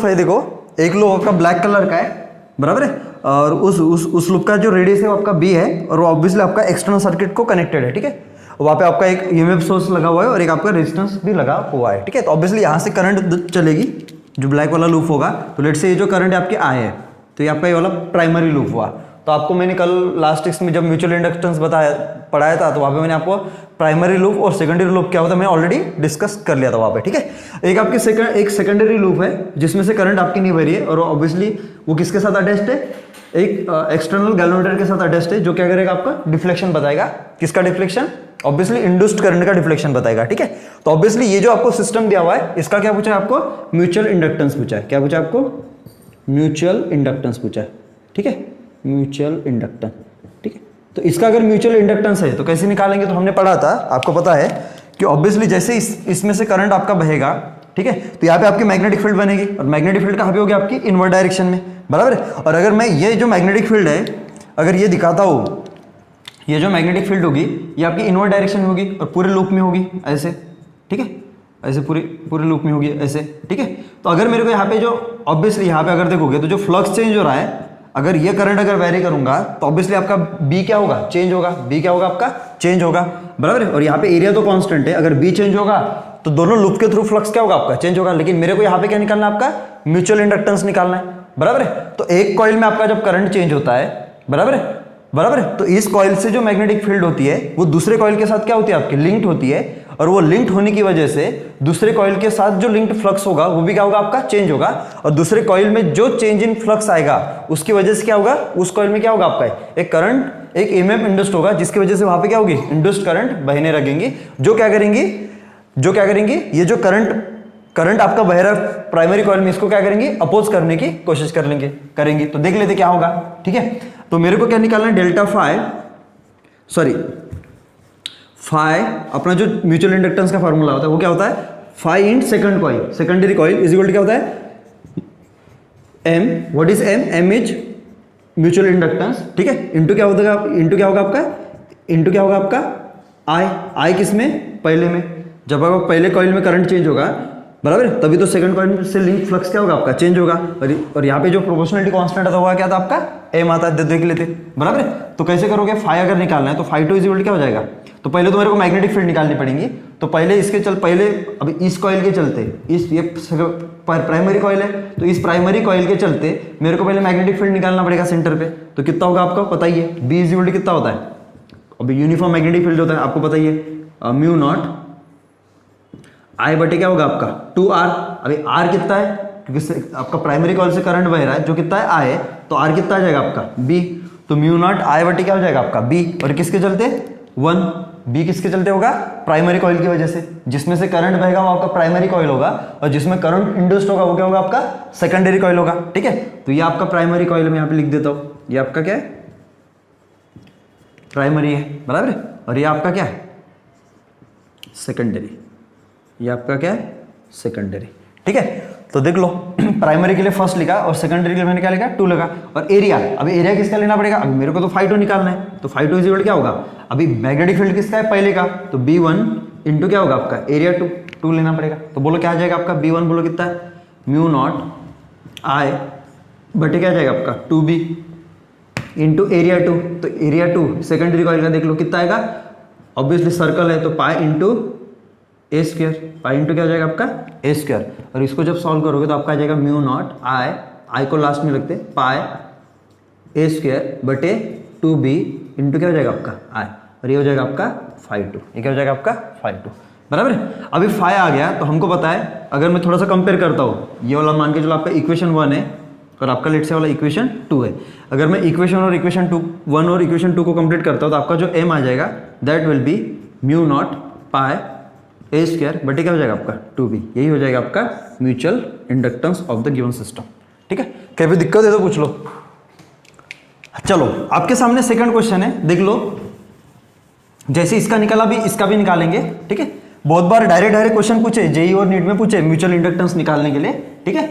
है, देखो एक लूप आपका ब्लैक कलर का है, बराबर है, और उस लूप का जो रेडियस है वो आपका बी है, और वो ऑब्वियसली आपका एक्सटर्नल सर्किट को कनेक्टेड है, ठीक है। वहाँ पे आपका एक ईएमएफ सोर्स लगा हुआ है और एक आपका रेजिस्टेंस भी लगा हुआ है, ठीक है। तो ऑब्वियसली यहाँ से करंट चलेगी, जो ब्लैक वाला लूप होगा। तो लेट से ये जो करंट आपके आए है, तो ये आपका ये वाला प्राइमरी लूप हुआ। तो आपको मैंने कल लास्ट टेक्स्ट में जब म्यूचुअल इंडक्टेंस पढ़ाया था, तो वहाँ पे मैंने आपको प्राइमरी लूप और सेकेंडरी लूप क्या होता है मैं ऑलरेडी डिस्कस कर लिया था वहाँ पे, ठीक है। एक आपके एक सेकेंडरी लूप है जिसमें से करंट आपकी नहीं बह रही है, और ऑब्वियसली वो किसके साथ अटैच्ड है, एक एक्सटर्नल गैल्वेनोमीटर के साथ अटैच्ड है, जो क्या करेगा आपका डिफ्लेक्शन बताएगा। किसका डिफ्लेक्शन? ऑब्वियसली इंड्यूस्ड करंट का डिफ्लेक्शन बताएगा, ठीक है। तो ऑब्वियसली ये जो आपको सिस्टम दिया हुआ है, इसका क्या पूछा है आपको? म्यूचुअल इंडक्टेंस पूछा है। क्या पूछा आपको? म्यूचुअल इंडक्टेंस पूछा है, ठीक है, म्यूचुअल इंडक्टेंस, ठीक है। तो इसका अगर म्यूचुअल इंडक्टेंस है तो कैसे निकालेंगे? तो हमने पढ़ा था, आपको पता है कि ऑब्वियसली जैसे इसमें से करंट आपका बहेगा, ठीक है, तो यहाँ पे आपकी मैग्नेटिक फील्ड बनेगी, और मैग्नेटिक फील्ड कहाँ पे होगी? आपकी इनवर्ट डायरेक्शन में, बराबर है। और अगर मैं ये जो मैग्नेटिक फील्ड है अगर ये दिखाता हूँ, ये जो मैग्नेटिक फील्ड होगी ये आपकी इनवर्ट डायरेक्शन में होगी और पूरे लूप में होगी ऐसे, ठीक है, ऐसे पूरे लूप में होगी ऐसे, ठीक है। तो अगर मेरे को यहाँ पे जो ऑब्वियसली यहाँ पे अगर देखोगे तो जो फ्लक्स चेंज हो रहा है, अगर ये करंट अगर वेरी करूंगा तो ऑब्वियसली आपका बी क्या होगा? चेंज होगा। बी क्या होगा आपका? चेंज होगा, बराबर है। और यहाँ पे एरिया तो कांस्टेंट है, अगर बी चेंज होगा तो दोनों लूप के थ्रू फ्लक्स क्या होगा आपका? चेंज होगा। लेकिन मेरे को यहाँ पे क्या निकालना है? आपका म्यूचुअल इंडक्टेंस निकालना है, बराबर है। तो एक कॉइल में आपका जब करंट चेंज होता है, बराबर है, बराबर है, तो इस कॉइल से जो मैग्नेटिक फील्ड होती है वो दूसरे कॉइल के साथ क्या होती है? आपकी लिंक्ड होती है, और वो लिंक्ड होने की वजह से दूसरे कॉइल के साथ जो लिंक्ड फ्लक्स होगा वो भी क्या होगा? आपका चेंज होगा। और दूसरे कॉइल में जो चेंज इन फ्लक्स आएगा उसकी वजह से क्या होगा? उस कॉइल में क्या होगा? आपका एक करंट, एक ईएमएफ इंड्यूस्ड होगा, जिसकी वजह से वहां पे क्या होगी? इंड्यूस्ड करंट बहने लगेंगी, जो क्या करेंगी? ये जो करंट आपका बह रहा है प्राइमरी कॉइल में, इसको क्या करेंगे? अपोज करने की कोशिश करेंगे। तो देख लेते क्या होगा, ठीक है। तो मेरे को क्या निकालना है? डेल्टा फाई अपना जो म्यूचुअल इंडक्टेंस का फॉर्मूला होता है वो क्या होता है? Phi in second coil, secondary coil is equal to क्या होता है? M. What is M? M is mutual inductance, ठीक है, इंटू क्या होगा आपका? आई किसमें? पहले में। जब आपका पहले कॉइल में करंट चेंज होगा, बराबर है, तभी तो सेकंड कॉइल से लिंक फ्लक्स क्या होगा? आपका चेंज होगा। और यहाँ पे जो प्रोपोर्शनलिटी कांस्टेंट आता हुआ क्या था? आपका एम आता है, देख लेते, बराबर है। तो कैसे करोगे? फाई अगर निकालना है तो फाई टू इज इक्वल क्या हो जाएगा? तो पहले तो मेरे को मैग्नेटिक फील्ड निकालनी पड़ेगी। तो पहले अभी इस कॉइल के चलते, ये प्राइमरी कॉइल है, तो इस प्राइमरी कॉइल के चलते मेरे को पहले मैग्नेटिक फील्ड निकालना पड़ेगा सेंटर पे। तो कितना होगा आपको पता ही है? बी इज इक्वल कितना होता है? अभी यूनिफॉर्म मैग्नेटिक फील्ड होता है, आपको पता ही है, म्यू नॉट आई बटे क्या होगा आपका? 2r। अभी r कितना है? क्योंकि आपका प्राइमरी कॉइल से करंट बह रहा है, जो कितना है? I है, तो r कितना आ जाएगा आपका? b। तो म्यू नॉट आई बटे क्या हो जाएगा आपका? b। और किसके चलते? 1। b किसके चलते होगा? प्राइमरी कॉइल की वजह से। जिसमें से करंट बहेगा वो आपका प्राइमरी कॉइल होगा, और जिसमें करंट इंड्यूस्ड होगा वो क्या होगा? आपका सेकेंडरी कॉइल होगा, ठीक है। तो ये आपका प्राइमरी कॉइल में यहाँ पे लिख देता हूँ, ये आपका क्या है? प्राइमरी है, बराबर है। और ये आपका क्या है? सेकेंडरी। ये आपका क्या है? सेकेंडरी, ठीक है। तो देख लो, प्राइमरी के लिए फर्स्ट लिखा और सेकेंडरी के लिए मैंने क्या लिखा? 2 लगा। और एरिया, अभी एरिया किसका लेना पड़ेगा? अभी मेरे को तो फाई टू निकालना है, तो फाई टू इज इक्वल क्या होगा? अभी मैग्नेटिक फील्ड किसका है? पहले का, तो b1 इंटू क्या होगा आपका? एरिया 2 लेना पड़ेगा। तो बोलो क्या आ जाएगा आपका? b1 बोलो कितना है? म्यू नॉट आई बटे क्या आ जाएगा आपका? 2b into area 2। तो एरिया 2 सेकेंडरी कॉइल का देख लो कितना आएगा? ऑब्वियसली सर्कल है, तो पाई इंटू ए स्क्वायर, पाई इंटू क्या हो जाएगा आपका? ए स्क्वायर। और इसको जब सॉल्व करोगे तो आपका आ जाएगा म्यू नॉट आई को लास्ट में रखते, पाई ए स्क्वायर बटे 2b इंटू क्या हो जाएगा आपका? आई। और ये हो जाएगा आपका फाई टू। ये क्या हो जाएगा आपका? फाई टू, बराबर है। अभी फाई आ गया तो हमको पता है, अगर मैं थोड़ा सा कंपेयर करता हूँ, ये वाला मान के चलो आपका इक्वेशन 1 है और आपका लेट से वाला इक्वेशन 2 है। अगर मैं इक्वेशन 1 और इक्वेशन 2 को कंप्लीट करता हूँ तो आपका जो एम आ जाएगा that will B mu naught pi A square बटे क्या हो जाएगा आपका? 2b। यही हो जाएगा आपका mutual inductance of the given system, ठीक है। कहीं भी दिक्कत है तो पूछ लो। चलो आपके सामने सेकंड क्वेश्चन है, देख लो। जैसे इसका निकाला भी इसका भी निकालेंगे, ठीक है। बहुत बार डायरेक्ट क्वेश्चन पूछे, जेई और नीट में पूछे म्यूचुअल इंडक्टेंस निकालने के लिए, ठीक है।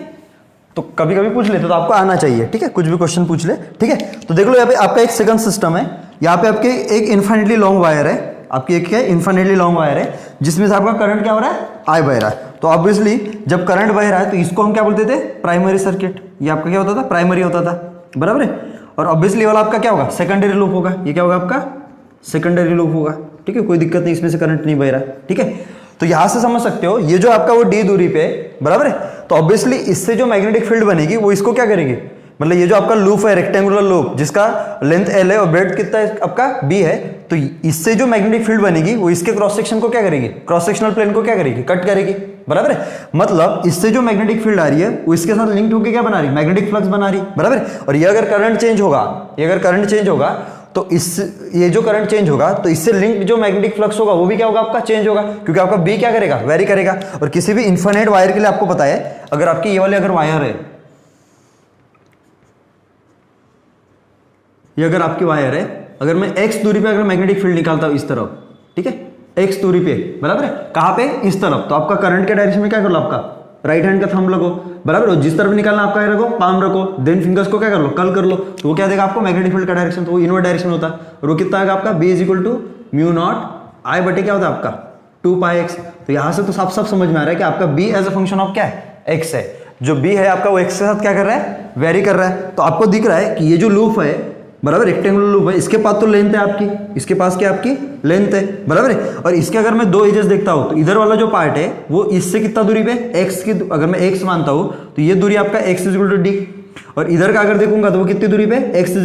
तो कभी कभी पूछ लेते तो आपको आना चाहिए, ठीक है, कुछ भी क्वेश्चन पूछ ले, ठीक है। तो देख लो यहाँ पे आपका एक सेकंड सिस्टम है, यहाँ पे आपके एक इन्फाइनेटली लॉन्ग वायर है, आपकी एक क्या इन्फाइनेटली लॉन्ग वायर है जिसमें से आपका करंट क्या हो रहा है? आई बह रहा है। तो ऑब्वियसली जब करंट बह रहा है तो इसको हम क्या बोलते थे, प्राइमरी सर्किट। ये आपका क्या होता था, प्राइमरी होता था, बराबर है। और ऑब्वियसली वाला आपका क्या होगा, सेकेंडरी लूप होगा। ये क्या होगा आपका, सेकेंडरी लूप होगा, ठीक है, कोई दिक्कत नहीं, इसमें से करंट नहीं बह रहा है, ठीक है। तो यहां से समझ सकते हो ये जो आपका वो डी दूरी पे, बराबर है, तो ऑब्वियसली इससे जो मैग्नेटिक फील्ड बनेगी वो इसको क्या करेगी, मतलब ये जो आपका लूप है, रेक्टेंगुलर लूप, जिसका लेंथ L है और ब्रेड्थ कितना है आपका B है, तो इससे जो मैग्नेटिक फील्ड बनेगी वो इसके क्रॉस सेक्शन को क्या करेगी, क्रॉस सेक्शनल प्लेन को क्या करेगी, कट करेगी, बराबर है। मतलब इससे जो मैग्नेटिक फील्ड आ रही है वो इसके साथ लिंक्ड होकर क्या बना रही है, मैग्नेटिक फ्लक्स बना रही है, बराबर है। और ये अगर करंट चेंज होगा, तो ये जो करंट चेंज होगा तो इससे लिंक्ड जो मैग्नेटिक फ्लक्स होगा वो भी क्या होगा आपका, चेंज होगा, क्योंकि आपका B क्या करेगा, वेरी करेगा। और किसी भी इन्फिनिट वायर के लिए आपको पता है, अगर आपकी ये वाले अगर वायर है, ये अगर आपकी वायर है, अगर मैं x दूरी पे अगर मैग्नेटिक फील्ड निकालता हूं इस तरफ, ठीक है, x दूरी पे, बराबर है, कहां पे, इस तरफ, तो आपका करंट के डायरेक्शन में क्या कर लो, आपका राइट हैंड का थंब लगो, बराबर, और जिस तरफ निकालना आपका रखो, पाम रखो, देन फिंगर्स को क्या कर लो, कल कर लो, तो वो क्या देगा आपको, मैग्नेटिक फील्ड का डायरेक्शन, तो वो इनवर्ड डायरेक्शन होता है। और वो कितना आएगा आपका, B = म्यू नॉट I बटे क्या होता है आपका 2πx। तो यहां से तो साफ साफ समझ में आ रहा है कि आपका B as a function of क्या है, x है। जो B है आपका वो x के साथ क्या कर रहा है, वेरी कर रहा है। तो आपको दिख रहा है कि ये जो लूप है, बराबर, रेक्टेंगुलर लूप है, इसके पास तो लेंथ है आपकी, इसके पास क्या आपकी लेंथ है, बराबर है। और इसके अगर मैं दो एजेस देखता हूं तो इधर वाला जो पार्ट है वो इससे कितना दूरी पे, x की, अगर मैं x मानता हूं तो ये दूरी आपका x = d, और इधर का अगर देखूंगा तो वो कितनी दूरी पे, x =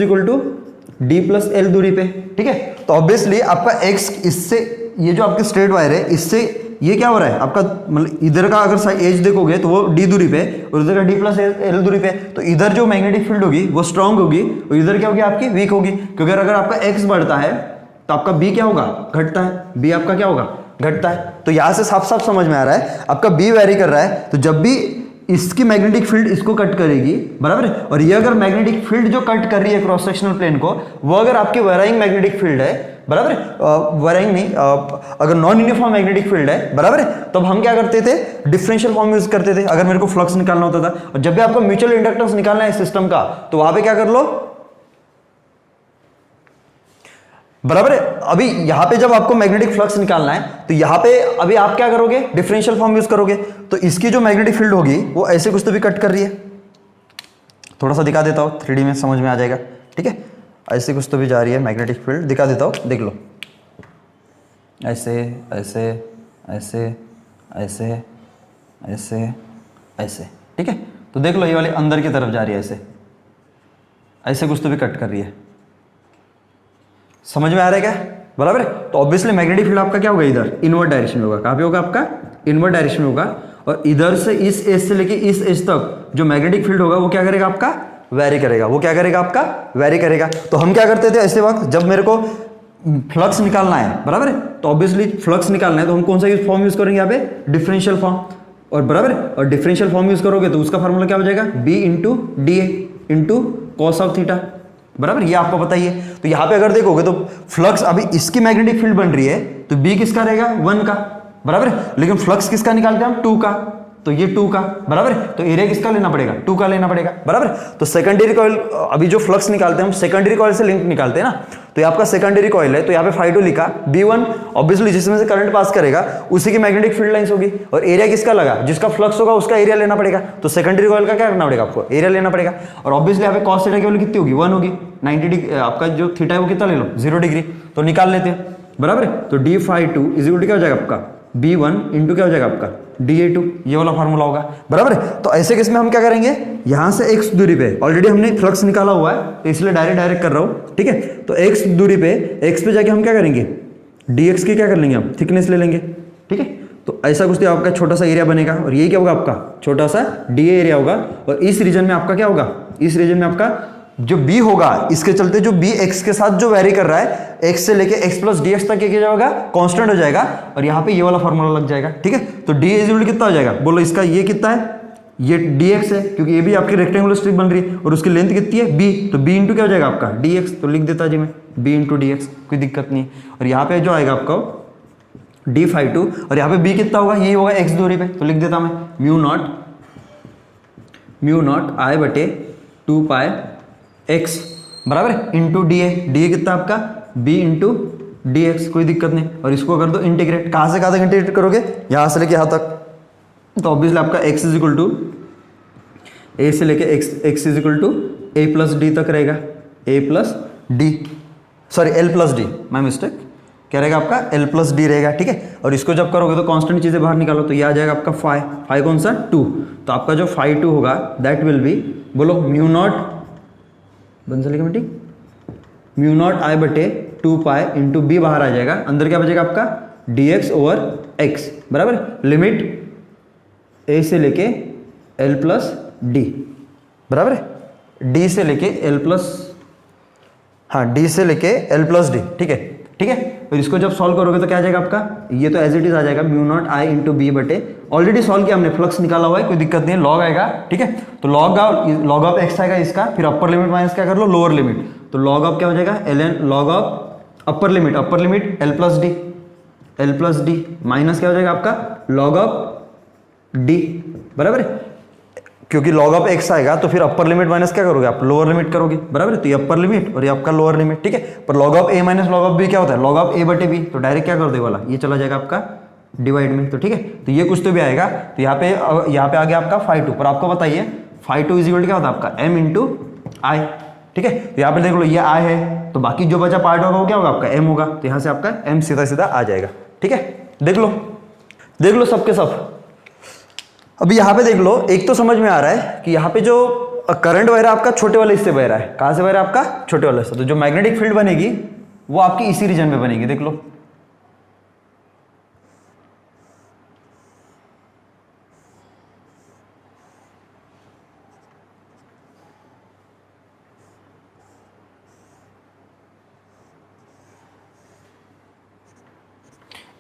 d + l दूरी पे, ठीक है। तो ऑब्वियसली आपका x, इससे ये जो आपके स्ट्रेट वायर है, इससे ये क्या हो रहा है आपका, मतलब इधर का अगर एज देखोगे तो वो d दूरी पे और इधर का d + l दूरी पे, तो इधर जो मैग्नेटिक फील्ड होगी वो स्ट्रांग होगी और इधर क्या होगी आपकी, वीक होगी। क्योंकि अगर आपका x बढ़ता है तो आपका b क्या होगा, घटता है, b आपका क्या होगा, घटता है। तो यहां से साफ साफ समझ में आ रहा है आपका b वेरी कर रहा है, तो जब भी इसकी मैग्नेटिक फील्ड इसको कट करेगी, बराबर है, और ये अगर मैग्नेटिक फील्ड जो कट कर रही है क्रॉस सेक्शनल प्लेन को, वो अगर आपकी वेराइंग मैग्नेटिक फील्ड है, बराबर है, वेराइंग नहीं, अगर नॉन यूनिफॉर्म मैग्नेटिक फील्ड है, बराबर है, तो हम क्या करते थे, डिफरेंशियल फॉर्म यूज करते थे अगर मेरे को फ्लक्स निकालना होता था। और जब भी आपको म्यूचुअल इंडक्टेंस निकालना है सिस्टम का, तो वहां पे क्या कर लो, बराबर है। अभी यहां पे जब आपको मैग्नेटिक फ्लक्स निकालना है तो यहां पे अभी आप क्या करोगे, डिफरेंशियल फॉर्म यूज करोगे। तो इसकी जो मैग्नेटिक फील्ड होगी वो ऐसे कुछ तो भी कट कर रही है, थोड़ा सा दिखा देता हूं, 3D में समझ में आ जाएगा, ठीक है। ऐसे कुछ तो भी जा रही है मैग्नेटिक फील्ड, दिखा देता हूं, देख लो, ऐसे ऐसे ऐसे ऐसे ऐसे ऐसे, ठीक है। तो देख लो ये वाली अंदर की तरफ जा रही है, ऐसे ऐसे कुछ तो भी कट कर रही है, समझ में आ रहा है क्या, बराबर है। तो ऑब्वियसली मैग्नेटिक फील्ड आपका क्या होगा, इधर इनवर्ड डायरेक्शन में होगा, कहां पे होगा आपका, इनवर्ड डायरेक्शन में होगा। और इधर से इस एज से लेके इस एज तक जो मैग्नेटिक फील्ड होगा वो क्या करेगा आपका, वेरी करेगा, वो क्या करेगा आपका, वेरी करेगा। तो हम क्या करते थे ऐसे वक्त, जब मेरे को फ्लक्स निकालना है, बराबर है, तो ऑब्वियसली फ्लक्स निकालना है तो हम कौन सा फॉर्म यूज करेंगे यहाँ पे, डिफरेंशियल फॉर्म, और बराबर है, और डिफरेंशियल फॉर्म यूज करोगे तो उसका फॉर्मूला क्या हो जाएगा, B × dA × cos of theta, बराबर, ये आपको पता ही है। तो यहां पे अगर देखोगे तो फ्लक्स, अभी इसकी मैग्नेटिक फील्ड बन रही है तो B किसका रहेगा, 1 का, बराबर है, लेकिन फ्लक्स किसका निकालते हैं हम, 2 का, तो ये 2 का, बराबर है, तो एरिया किसका लेना पड़ेगा, 2 का लेना पड़ेगा, बराबर। तो सेकेंडरी कॉइल, अभी जो फ्लक्स निकालते हैं हम सेकेंडरी कॉइल से लिंक निकालते हैं ना, तो ये आपका सेकेंडरी कॉइल है, तो यहाँ पे ∅2 लिखा, B1 ऑब्वियसली जिसमें से करंट पास करेगा उसी की मैग्नेटिक फील्ड लाइंस होगी, और एरिया किसका लगा, जिसका फ्लक्स होगा उसका एरिया लेना पड़ेगा। तो सेकेंडरी कॉइल का क्या करना पड़ेगा आपको, एरिया लेना पड़ेगा। और ऑब्वियसली यहाँ पे cos थीटा की वैल्यू कितनी होगी, 1 होगी, 90 डिग्री, आपका जो थीटा है वो कितना ले लो, 0 डिग्री, तो निकाल लेते हैं, बराबर है। तो d∅2 = क्या हो जाएगा आपका, B1 × क्या हो जाएगा आपका, dA2, ये वाला फार्मूला होगा, बराबर है। तो ऐसे केस में हम क्या करेंगे, यहां से x दूरी पे ऑलरेडी हमने फ्लक्स निकाला हुआ है तो इसलिए डायरेक्ट कर रहा हूं, ठीक है। तो x दूरी पे, x पे जाके हम क्या करेंगे, dx की क्या कर लेंगे हम, थिकनेस ले लेंगे, ठीक है। तो ऐसा कुछ तो आपका छोटा सा एरिया बनेगा, और यही क्या होगा आपका छोटा सा dA एरिया होगा। और इस रीजन में आपका क्या होगा, इस रीजन में आपका जो B होगा, इसके चलते जो B x के साथ जो वेरी कर रहा है, x से लेके x + dx तक क्या जाएगा, कांस्टेंट हो जाएगा, और यहाँ पे ये वाला फॉर्मूला लग जाएगा, ठीक है। तो d = कितना हो जाएगा, बोलो इसका, ये कितना है, ये dx है, क्योंकि ये भी आपकी रेक्टेंगुलर स्ट्रिप बन रही है और उसकी लेंथ कितनी है, b, तो b × क्या हो जाएगा आपका, dx, तो लिख देता जी मैं, b × dx, कोई दिक्कत नहीं। और यहाँ पे जो आएगा आपका d∅2, और यहाँ पे b कितना होगा, यही होगा x दूरी पे, तो लिख देता मैं म्यू नॉट I बटे 2πx, बराबर × dA कितना आपका, B × dx, कोई दिक्कत नहीं। और इसको कर दो इंटीग्रेट, कहां से कहां तक इंटीग्रेट करोगे, यहां से लेके यहां तक, तो ऑब्वियसली आपका x is equal to A से लेके x is equal to A plus D तक रहेगा, A plus D, sorry L plus D, my mistake, क्या रहेगा आपका एल प्लस डी रहेगा, ठीक है। और इसको जब करोगे तो कांस्टेंट चीज़ें बाहर निकालो तो ये आ जाएगा आपका फाई कौन सा 2, तो आपका जो फाई 2 होगा दैट विल बी, बोलो म्यू नॉट, बन चलेगा मीटिंग, म्यू नॉट आई बटे 2 पाई इंटू बी बाहर आ जाएगा, अंदर क्या बचेगा आपका dx ओवर x, बराबर, लिमिट a से लेके l प्लस डी, बराबर है, d से लेके l प्लस, हाँ d से लेके l प्लस डी, ठीक है, ठीक है। और इसको जब सॉल्व करोगे तो क्या आ जाएगा आपका, ये तो एज इट इज आ जाएगा mu not I into B बटे, ऑलरेडी सॉल्व किया हमने, फ्लक्स निकाला हुआ है, कोई दिक्कत नहीं है, लॉग आएगा, ठीक है। तो लॉग ऑफ एक्स आएगा इसका, फिर अपर लिमिट माइनस क्या कर लो लोअर लिमिट, तो लॉग ऑफ क्या हो जाएगा ln log of upper limit L plus D minus क्या हो जाएगा आपका लॉग ऑफ डी, बराबर है, क्योंकि लॉग ऑफ एक्स आएगा तो फिर अपर लिमिट माइनस क्या करोगे आप लोअर लिमिट करोगे, बराबर है, तो ये अपर लिमिट और ये आपका लोअर लिमिट, ठीक है। पर log of A minus log of B क्या होता है, लॉग ऑफ ए बटे बी, तो डायरेक्ट क्या कर दे वाला, ये चला जाएगा आपका डिवाइड में, तो ठीक है। तो ये कुछ तो भी आएगा, तो यहाँ पे आ गया आपका फाई 2, पर आपको बताइए फाई 2 इज इक्वल क्या होता है आपका m इंटू आई, ठीक है। तो यहाँ पे देख लो ये आई है, तो बाकी जो बचा पार्ट होगा वो क्या होगा आपका m होगा, तो यहाँ से आपका m सीधा सीधा आ जाएगा, ठीक है। देख लो सबके सब। अभी यहाँ पे देख लो, एक तो समझ में आ रहा है कि यहाँ पे जो करंट बह रहा है आपका छोटे वाले हिस्से बह रहा है, कहाँ से बह रहा है आपका छोटे वाले हिस्से, तो जो मैग्नेटिक फील्ड बनेगी वो आपकी इसी रीजन में बनेगी, देख लो,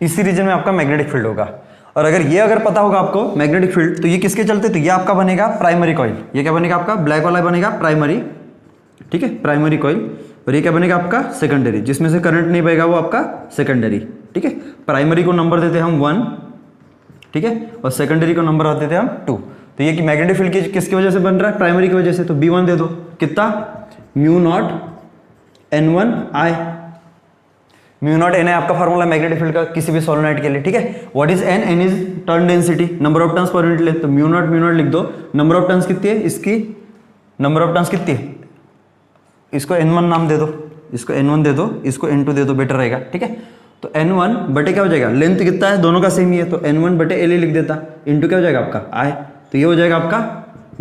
इसी रीजन में आपका मैग्नेटिक फील्ड होगा। और अगर पता होगा आपको मैग्नेटिक फील्ड, तो ये किसके चलते, तो ये आपका बनेगा प्राइमरी कॉइल, ये क्या बनेगा आपका ब्लैक वाला बनेगा प्राइमरी, ठीक है, प्राइमरी कॉइल, और ये क्या बनेगा आपका सेकेंडरी, जिसमें से करंट नहीं बहेगा वो आपका सेकेंडरी, ठीक है। प्राइमरी को नंबर देते हैं हम 1, ठीक है, और सेकेंडरी को नंबर देते हैं हम 2। तो ये कि मैग्नेटिक फील्ड किसकी वजह से बन रहा है, प्राइमरी की वजह से, तो B1 दे दो, कितना mu naught N1 I, mu not an है आपका फॉर्मूला मैग्नेटिक फील्ड का किसी भी सोलेनोइड के लिए, ठीक है। What is N, N is turn density, number of turns per unit length, तो म्यू नॉट लिख दो, नंबर ऑफ टर्न्स कितनी है इसकी, नंबर ऑफ टर्न्स कितनी है, इसको N1 नाम दे दो, इसको N1 दे दो, इसको N2 दे दो, बेटर रहेगा, ठीक है। तो N1 बटे क्या हो जाएगा, लेंथ कितना है दोनों का सेम ही है, तो N1 बटे L लिख देता, इंटू क्या हो जाएगा आपका I, तो ये हो जाएगा आपका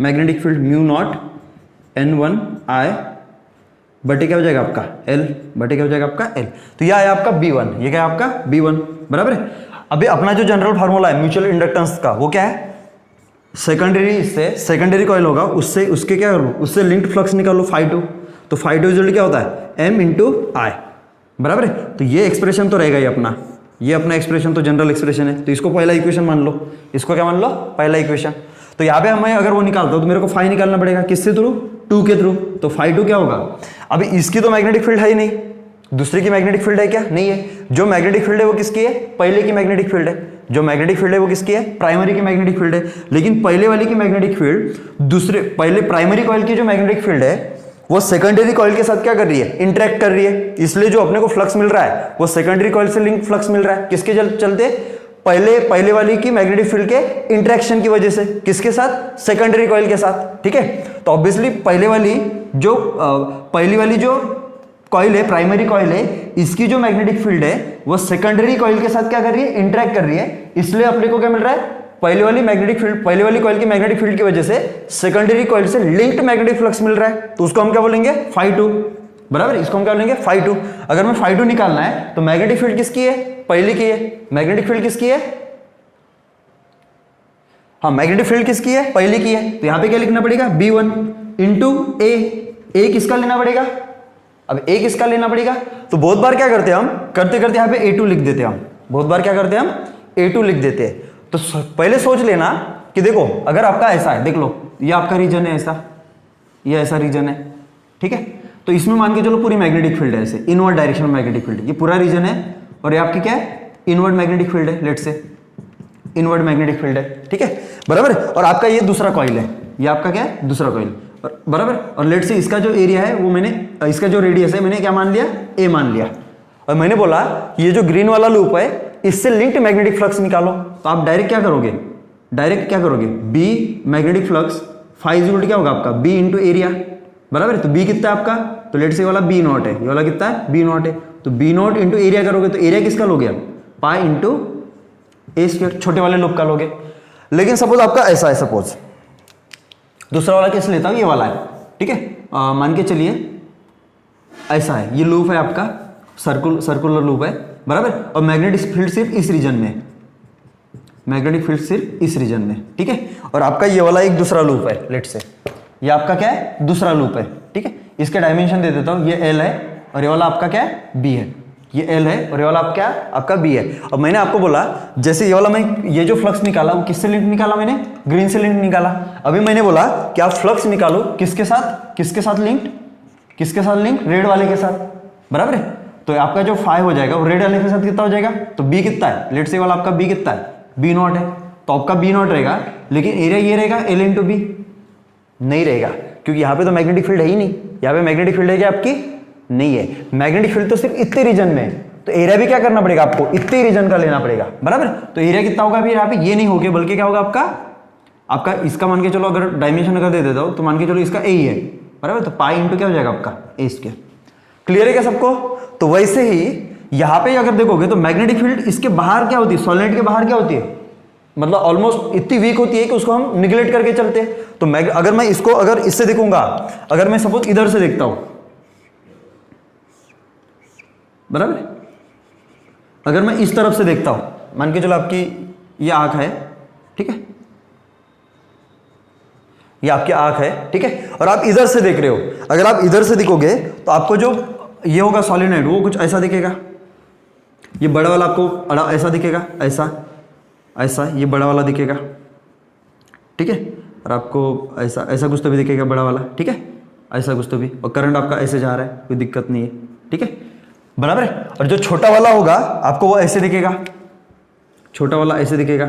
magnetic field mu naught N1 I बटे क्या हो जाएगा आपका L, बटे क्या हो जाएगा आपका L। तो यह आया आपका B1, ये क्या है आपका B1, बराबर है। अभी अपना जो जनरल फार्मूला है म्यूचुअल इंडक्टेंस का वो क्या है, सेकेंडरी कॉइल होगा, उसके क्या करो, उससे लिंक्ड फ्लक्स निकालो फाई 2, तो फाई 2 रिजल्ट क्या होता है M इंटू I, बराबर है। तो ये एक्सप्रेशन तो रहेगा ही अपना, ये अपना एक्सप्रेशन तो जनरल एक्सप्रेशन है, तो इसको पहला इक्वेशन मान लो, इसको क्या मान लो पहला इक्वेशन। तो यहाँ पे हमें अगर वो निकालता हूँ तो मेरे को फाई निकालना पड़ेगा, किससे थ्रू, 2 के थ्रू, तो फाई 2 क्या होगा, अभी इसकी तो मैग्नेटिक फील्ड है ही नहीं, दूसरे की मैग्नेटिक फील्ड है क्या, नहीं है, जो मैग्नेटिक फील्ड है वो किसकी है, पहले की मैग्नेटिक फील्ड है, जो मैग्नेटिक फील्ड है वो किसकी है, प्राइमरी की मैग्नेटिक फील्ड है। लेकिन पहले वाली की मैग्नेटिक फील्ड पहले प्राइमरी कॉइल की जो मैग्नेटिक फील्ड है वो सेकेंडरी कॉइल के साथ क्या कर रही है, इंटरेक्ट कर रही है, इसलिए जो अपने को फ्लक्स मिल रहा है वो सेकेंडरी कॉइल से लिंक फ्लक्स मिल रहा है, किसके चलते, पहले वाली की मैग्नेटिक फील्ड के इंटरेक्शन की वजह से, किसके साथ, सेकेंडरी कॉइल के साथ, ठीक है। तो ऑब्वियसली पहली वाली जो कॉइल है, प्राइमरी कॉइल है, इसकी जो मैग्नेटिक फील्ड है वो सेकेंडरी कॉइल के साथ क्या कर रही है, इंटरेक्ट कर रही है, इसलिए अपने को क्या मिल रहा है, पहले वाली कॉइल की मैग्नेटिक फील्ड की वजह से सेकेंडरी कॉइल से लिंक्ड मैग्नेटिक फ्लक्स मिल रहा है, तो उसको हम क्या बोलेंगे फाई 2, बराबर, इसको हम क्या बोलेंगे फाई 2। अगर मैं फाई 2 निकालना है तो मैग्नेटिक फील्ड किसकी है, पहले की है, मैग्नेटिक फील्ड किसकी है, हाँ मैग्नेटिक फील्ड किसकी है, पहले की है, तो यहां पे क्या लिखना पड़ेगा B1 इंटू ए किसका लेना पड़ेगा, अब ए किसका लेना पड़ेगा, तो बहुत बार क्या करते हैं हम, करते यहाँ पे A2 लिख देते हैं हम, बहुत बार क्या करते हैं हम A2 लिख देते हैं। तो पहले सोच लेना कि देखो अगर आपका ऐसा है, देख लो ये आपका रीजन है ऐसा, ये ऐसा रीजन है, ठीक है, तो इसमें मान के चलो पूरी मैग्नेटिक फील्ड है ऐसे, इनवर्ड डायरेक्शन में मैग्नेटिक फील्ड, ये पूरा रीजन है, और ये आपकी क्या है, इनवर्ड मैग्नेटिक फील्ड है, लेट से इनवर्ड मैग्नेटिक फील्ड है, ठीक है, बराबर। और आपका ये दूसरा कॉइल है, ये आपका क्या है, दूसरा कॉइल, बराबर। और लेट से इसका जो एरिया है वो मैंने, इसका जो रेडियस है मैंने क्या मान लिया, A मान लिया, और मैंने बोला ये जो ग्रीन वाला लूप है इससे लिंक्ड मैग्नेटिक फ्लक्स निकालो, तो आप डायरेक्ट क्या करोगे, डायरेक्ट क्या करोगे, B magnetic flux phi equal to क्या होगा आपका, बी इंटू एरिया, बराबर है। तो बी कितना है आपका, तो लेट से वाला बी नॉट है, ये वाला कितना है, बी नॉट है। तो बी नॉट इंटू एरिया करोगे तो एरिया किसका लोगे आप, पाई इंटू ए स्क्वायर, छोटे वाले लूप का लोगे। लेकिन सपोज आपका ऐसा है, सपोज दूसरा वाला कैसे लेता हूं, ये वाला है, ठीक है। मान के चलिए ऐसा है, ये लूप है आपका, सर्कुलर लूप है, बराबर। और मैग्नेटिक फील्ड सिर्फ इस रीजन में, मैग्नेटिक फील्ड सिर्फ इस रीजन में, ठीक है। और आपका ये वाला एक दूसरा लूप है, लेट से ये आपका क्या है, दूसरा लूप है, ठीक है। इसके डायमेंशन दे देता हूं, ये एल है और ये वाला आपका क्या है, बी है। ये एल है और ये वाला आपका क्या है, आपका बी है। और मैंने आपको बोला जैसे ये वाला मैं ये जो फ्लक्स निकाला वो किससे लिंक निकाला, मैंने ग्रीन से लिंक निकाला। अभी मैंने बोला कि आप फ्लक्स निकालो किसके साथ, किसके साथ लिंक्ड, किसके साथ लिंक, रेड वाले के साथ, बराबर है। तो आपका जो फाइव हो जाएगा वो रेड वाले के साथ कितना हो जाएगा, तो बी कितना है, लेट से वाला आपका बी कितना है, बी नॉट है। तो आपका बी नॉट रहेगा, लेकिन एरिया ये रहेगा एल इंटू बी, नहीं रहेगा क्योंकि यहाँ पे तो मैग्नेटिक फील्ड है ही नहीं। यहाँ पे मैग्नेटिक फील्ड है क्या आपकी, नहीं है। मैग्नेटिक फील्ड तो सिर्फ इतने रीजन में है, तो एरिया भी क्या करना पड़ेगा आपको, इतने रीजन का लेना पड़ेगा, बराबर। तो एरिया कितना होगा फिर यहाँ पे, ये नहीं होगा बल्कि क्या होगा आपका इसका मान के चलो, अगर डायमेंशन अगर दे देता हूँ तो मान के चलो इसका ए ही है, बराबर। तो पाई इंटू क्या हो जाएगा आपका, ए स्क्वायर। क्लियर है क्या सबको। तो वैसे ही यहाँ पे अगर देखोगे तो मैग्नेटिक फील्ड इसके बाहर क्या होती है, सॉलिनॉइड के बाहर क्या होती है, मतलब ऑलमोस्ट इतनी वीक होती है कि उसको हम निगलेक्ट करके चलते हैं। तो अगर मैं इसको अगर इससे देखूंगा, अगर मैं सपोज इधर से देखता हूं, बराबर, अगर मैं इस तरफ से देखता हूं, मान के चलो आपकी ये आंख है, ठीक है, ये आपकी आंख है, ठीक है। और आप इधर से देख रहे हो, अगर आप इधर से दिखोगे तो आपको जो ये होगा सॉलिनॉइड वो कुछ ऐसा दिखेगा, ये बड़ा वाला आपको ऐसा दिखेगा, ऐसा ऐसा, ये बड़ा वाला दिखेगा, ठीक है। और आपको ऐसा ऐसा कुछ तो भी दिखेगा बड़ा वाला, ठीक है, ऐसा कुछ तो भी। और करंट आपका ऐसे जा रहा है, कोई दिक्कत नहीं है, ठीक है, बराबर है। और जो छोटा वाला होगा आपको वो ऐसे दिखेगा, छोटा वाला ऐसे दिखेगा,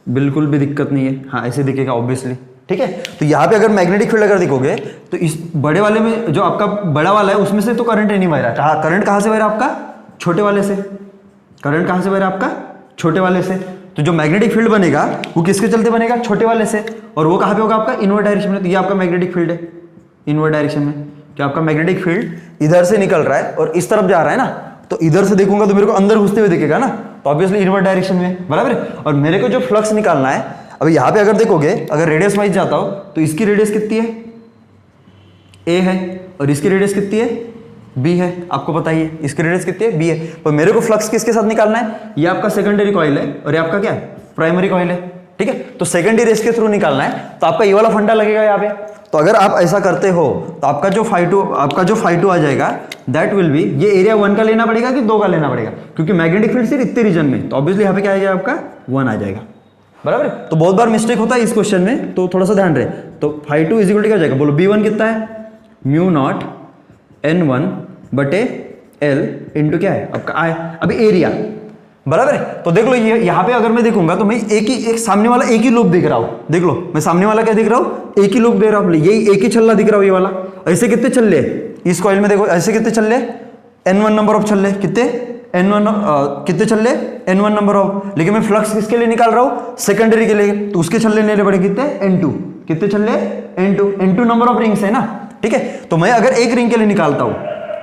बिल्कुल भी दिक्कत नहीं है, हाँ ऐसे दिखेगा ऑब्वियसली, ठीक है। तो यहाँ पे अगर मैग्नेटिक फील्ड अगर देखोगे तो इस बड़े वाले में जो आपका बड़ा वाला है उसमें से तो करंट नहीं बह रहा। करंट कहाँ से बह रहा है आपका, छोटे वाले से। करंट कहाँ से बह रहा है आपका, छोटे वाले से। तो जो मैग्नेटिक फील्ड बनेगा वो किसके चलते बनेगा, छोटे वाले से। और वो कहाँ पे होगा आपका, इनवर्ड डायरेक्शन में। तो ये आपका मैग्नेटिक फील्ड है इनवर्ड डायरेक्शन में, कि आपका मैग्नेटिक फील्ड इधर से निकल रहा है और इस तरफ जा रहा है ना। तो इधर से देखूंगा तो मेरे को अंदर घुसते हुए दिखेगा ना, तो ऑब्वियसली इनवर्ड डायरेक्शन में, बराबर है। और मेरे को जो फ्लक्स निकालना है, अभी यहाँ पे अगर देखोगे, अगर रेडियस वाइज जाता हो तो इसकी रेडियस कितनी है, ए है, और इसकी रेडियस कितनी है, बी है। आपको पता ही है इसकी रेडियस कितनी है, बी है। तो मेरे को फ्लक्स किसके साथ निकालना है, ये आपका सेकेंडरी कॉइल है और ये आपका क्या है, प्राइमरी कॉइल है, ठीक है। तो सेकेंडरी रेस के थ्रू निकालना है, तो आपका ये वाला फंडा लगेगा यहाँ पे। तो अगर आप ऐसा करते हो तो आपका जो φ2 आ जाएगा, दैट विल बी, ये एरिया 1 का लेना पड़ेगा कि 2 का लेना पड़ेगा, क्योंकि मैग्नेटिक फील्ड सिर्फ इतने रीजन में, तो ऑब्वियसली यहाँ पे क्या आएगा आपका 1 आ जाएगा, बराबर। तो बहुत बार मिस्टेक होता है इस क्वेश्चन में, तो थोड़ा सा ध्यान रहे। तो φ2 इज इक्वल टू क्या हो जाएगा, बोलो b1 कितना है, म्यू नॉट n1 बटे l इंटू क्या है आपका i, अभी एरिया, बराबर है। तो देख लो ये यहाँ पे अगर मैं देखूंगा तो मैं एक सामने वाला एक ही लूप दिख रहा हूँ, देख लो मैं सामने वाला क्या दिख रहा हूँ, एक ही लूप दे रहा हूँ, यही एक ही छल्ला दिख रहा हूँ ये वाला। ऐसे कितने छल्ले इस कॉइल में, देखो ऐसे कितने छल्ले, n1 नंबर ऑफ छल्ले, कितने कितने छल्ले, n1 नंबर ऑफ। लेकिन मैं फ्लक्स किसके लिए निकाल रहा हूँ, सेकेंडरी के लिए, तो उसके छल्ले लेने पड़े कितने, n2, कितने छल्ले, n2 नंबर ऑफ रिंग्स है ना, ठीक है। तो मैं अगर एक रिंग के लिए निकालता हूँ,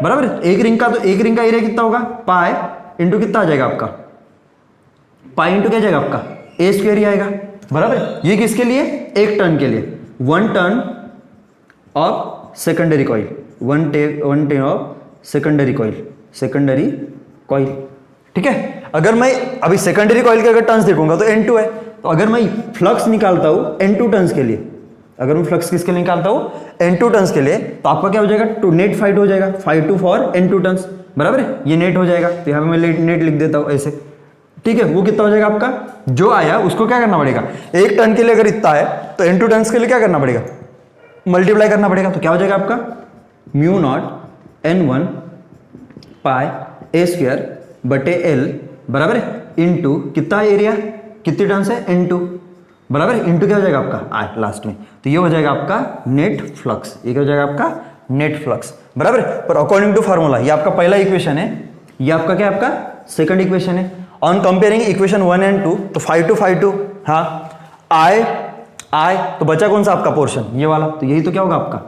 बराबर, एक रिंग का एरिया कितना होगा, पाई इंटू कितना आ जाएगा आपका, पाई इंटू क्या जाएगा आपका, ए स्क्वायर ही आएगा, बराबर। ये किसके लिए, एक टर्न के लिए, 1 turn off secondary coil, 1 turn off secondary coil, ठीक है। अगर मैं अभी सेकेंडरी कॉइल के अगर टर्न्स देखूंगा तो n2 है। तो अगर मैं फ्लक्स निकालता हूं n2 टर्न्स के लिए, अगर मैं फ्लक्स किसके लिए निकालता हूं, n2 टर्न्स के लिए, तो आपका क्या हो जाएगा, टू नेट φ2 हो जाएगा, φ2 फॉर n2 टर्न्स, बराबर है। ये नेट हो जाएगा, तो यहाँ पे मैं नेट लिख देता हूं ऐसे, ठीक है। वो कितना हो जाएगा आपका, जो आया उसको क्या करना पड़ेगा, एक टर्न के लिए अगर इतना है तो n2 टर्न्स के लिए क्या करना पड़ेगा, मल्टीप्लाई करना पड़ेगा। तो क्या हो जाएगा आपका, म्यू नॉट n1 पाई ए स्क्वायर बटे l, बराबर है, इंटू कितना एरिया, कितनी टर्न्स है, n2, बराबर, इंटू क्या हो जाएगा आपका r लास्ट में। तो ये हो जाएगा आपका नेट फ्लक्स, ये क्या हो जाएगा आपका नेट फ्लक्स, बराबर। पर अकॉर्डिंग टू फार्मूला, ये आपका पहला इक्वेशन है, ये आपका क्या, आपका सेकंड इक्वेशन है। ऑन कंपेयरिंग इक्वेशन 1 एंड 2, तो phi2 हाँ I तो बचा कौन सा आपका पोर्शन, ये वाला, तो यही तो क्या होगा आपका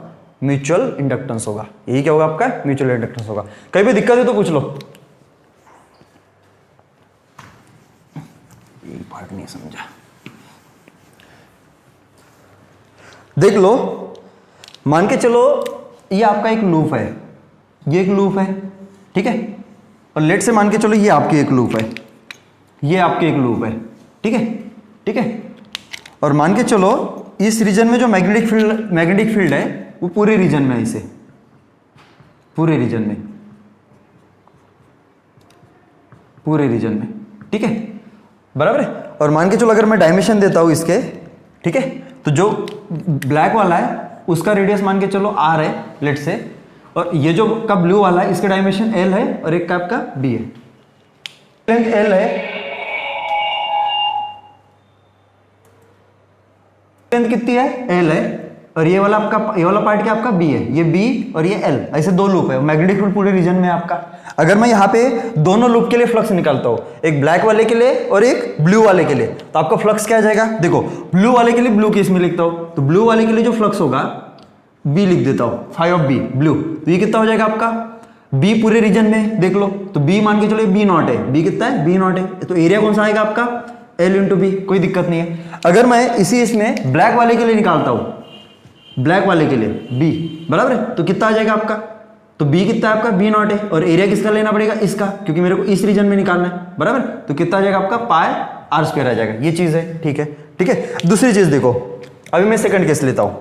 म्यूचुअल इंडक्टेंस होगा, यही क्या होगा आपका म्यूचुअल इंडक्टेंस होगा। कहीं भी दिक्कत है तो पूछ लो, यही पार्ट नहीं समझा, देख लो, मान के चलो ये आपका एक लूप है, ये एक लूप है, ठीक है, और लेट से मान के चलो ये आपकी एक लूप है, ये आपकी एक लूप है, ठीक है, ठीक है, और मान के चलो इस रीजन में जो मैग्नेटिक फील्ड है वो पूरे रीजन में है, इसे पूरे रीजन में, ठीक है, बराबर है। और मान के चलो अगर मैं डायमेंशन देता हूं इसके, ठीक है, तो जो ब्लैक वाला है उसका रेडियस मान के चलो r है लेट से, और ये जो का ब्लू वाला है इसका डायमेंशन l है और एक का आपका b है, लेंथ l है, लेंथ कितनी है l है, और ये वाला आपका, ये वाला पार्ट क्या आपका b है, ये b और ये l, ऐसे दो लूप है, मैग्नेटिक फील्ड पूरे रीजन में आपका। अगर मैं यहाँ पे दोनों लूप के लिए फ्लक्स निकालता हूँ, एक ब्लैक वाले के लिए और एक ब्लू वाले के लिए, तो आपका फ्लक्स क्या आ जाएगा, देखो ब्लू वाले के लिए ब्लू केस में लिखता हूँ, तो ब्लू वाले के लिए जो फ्लक्स होगा b लिख देता हूँ, फाई ऑफ b ब्लू, तो ये कितना हो जाएगा आपका b पूरे रीजन में, देख लो, तो b मान के चलो b नॉट है, b कितना है b नॉट है, तो एरिया कौन सा आएगा आपका l इंटू बी, कोई दिक्कत नहीं है। अगर मैं इसमें ब्लैक वाले के लिए निकालता हूँ, ब्लैक वाले के लिए b बराबर है, तो कितना आ जाएगा आपका, तो b कितना है आपका b नॉट है, और एरिया किसका लेना पड़ेगा, इसका, क्योंकि मेरे को इस रीजन में निकालना है, बराबर, तो कितना आ जाएगा आपका पाई r स्क्वायर आ जाएगा, ये चीज है, ठीक है, ठीक है। दूसरी चीज देखो, अभी मैं सेकंड केस लेता हूं,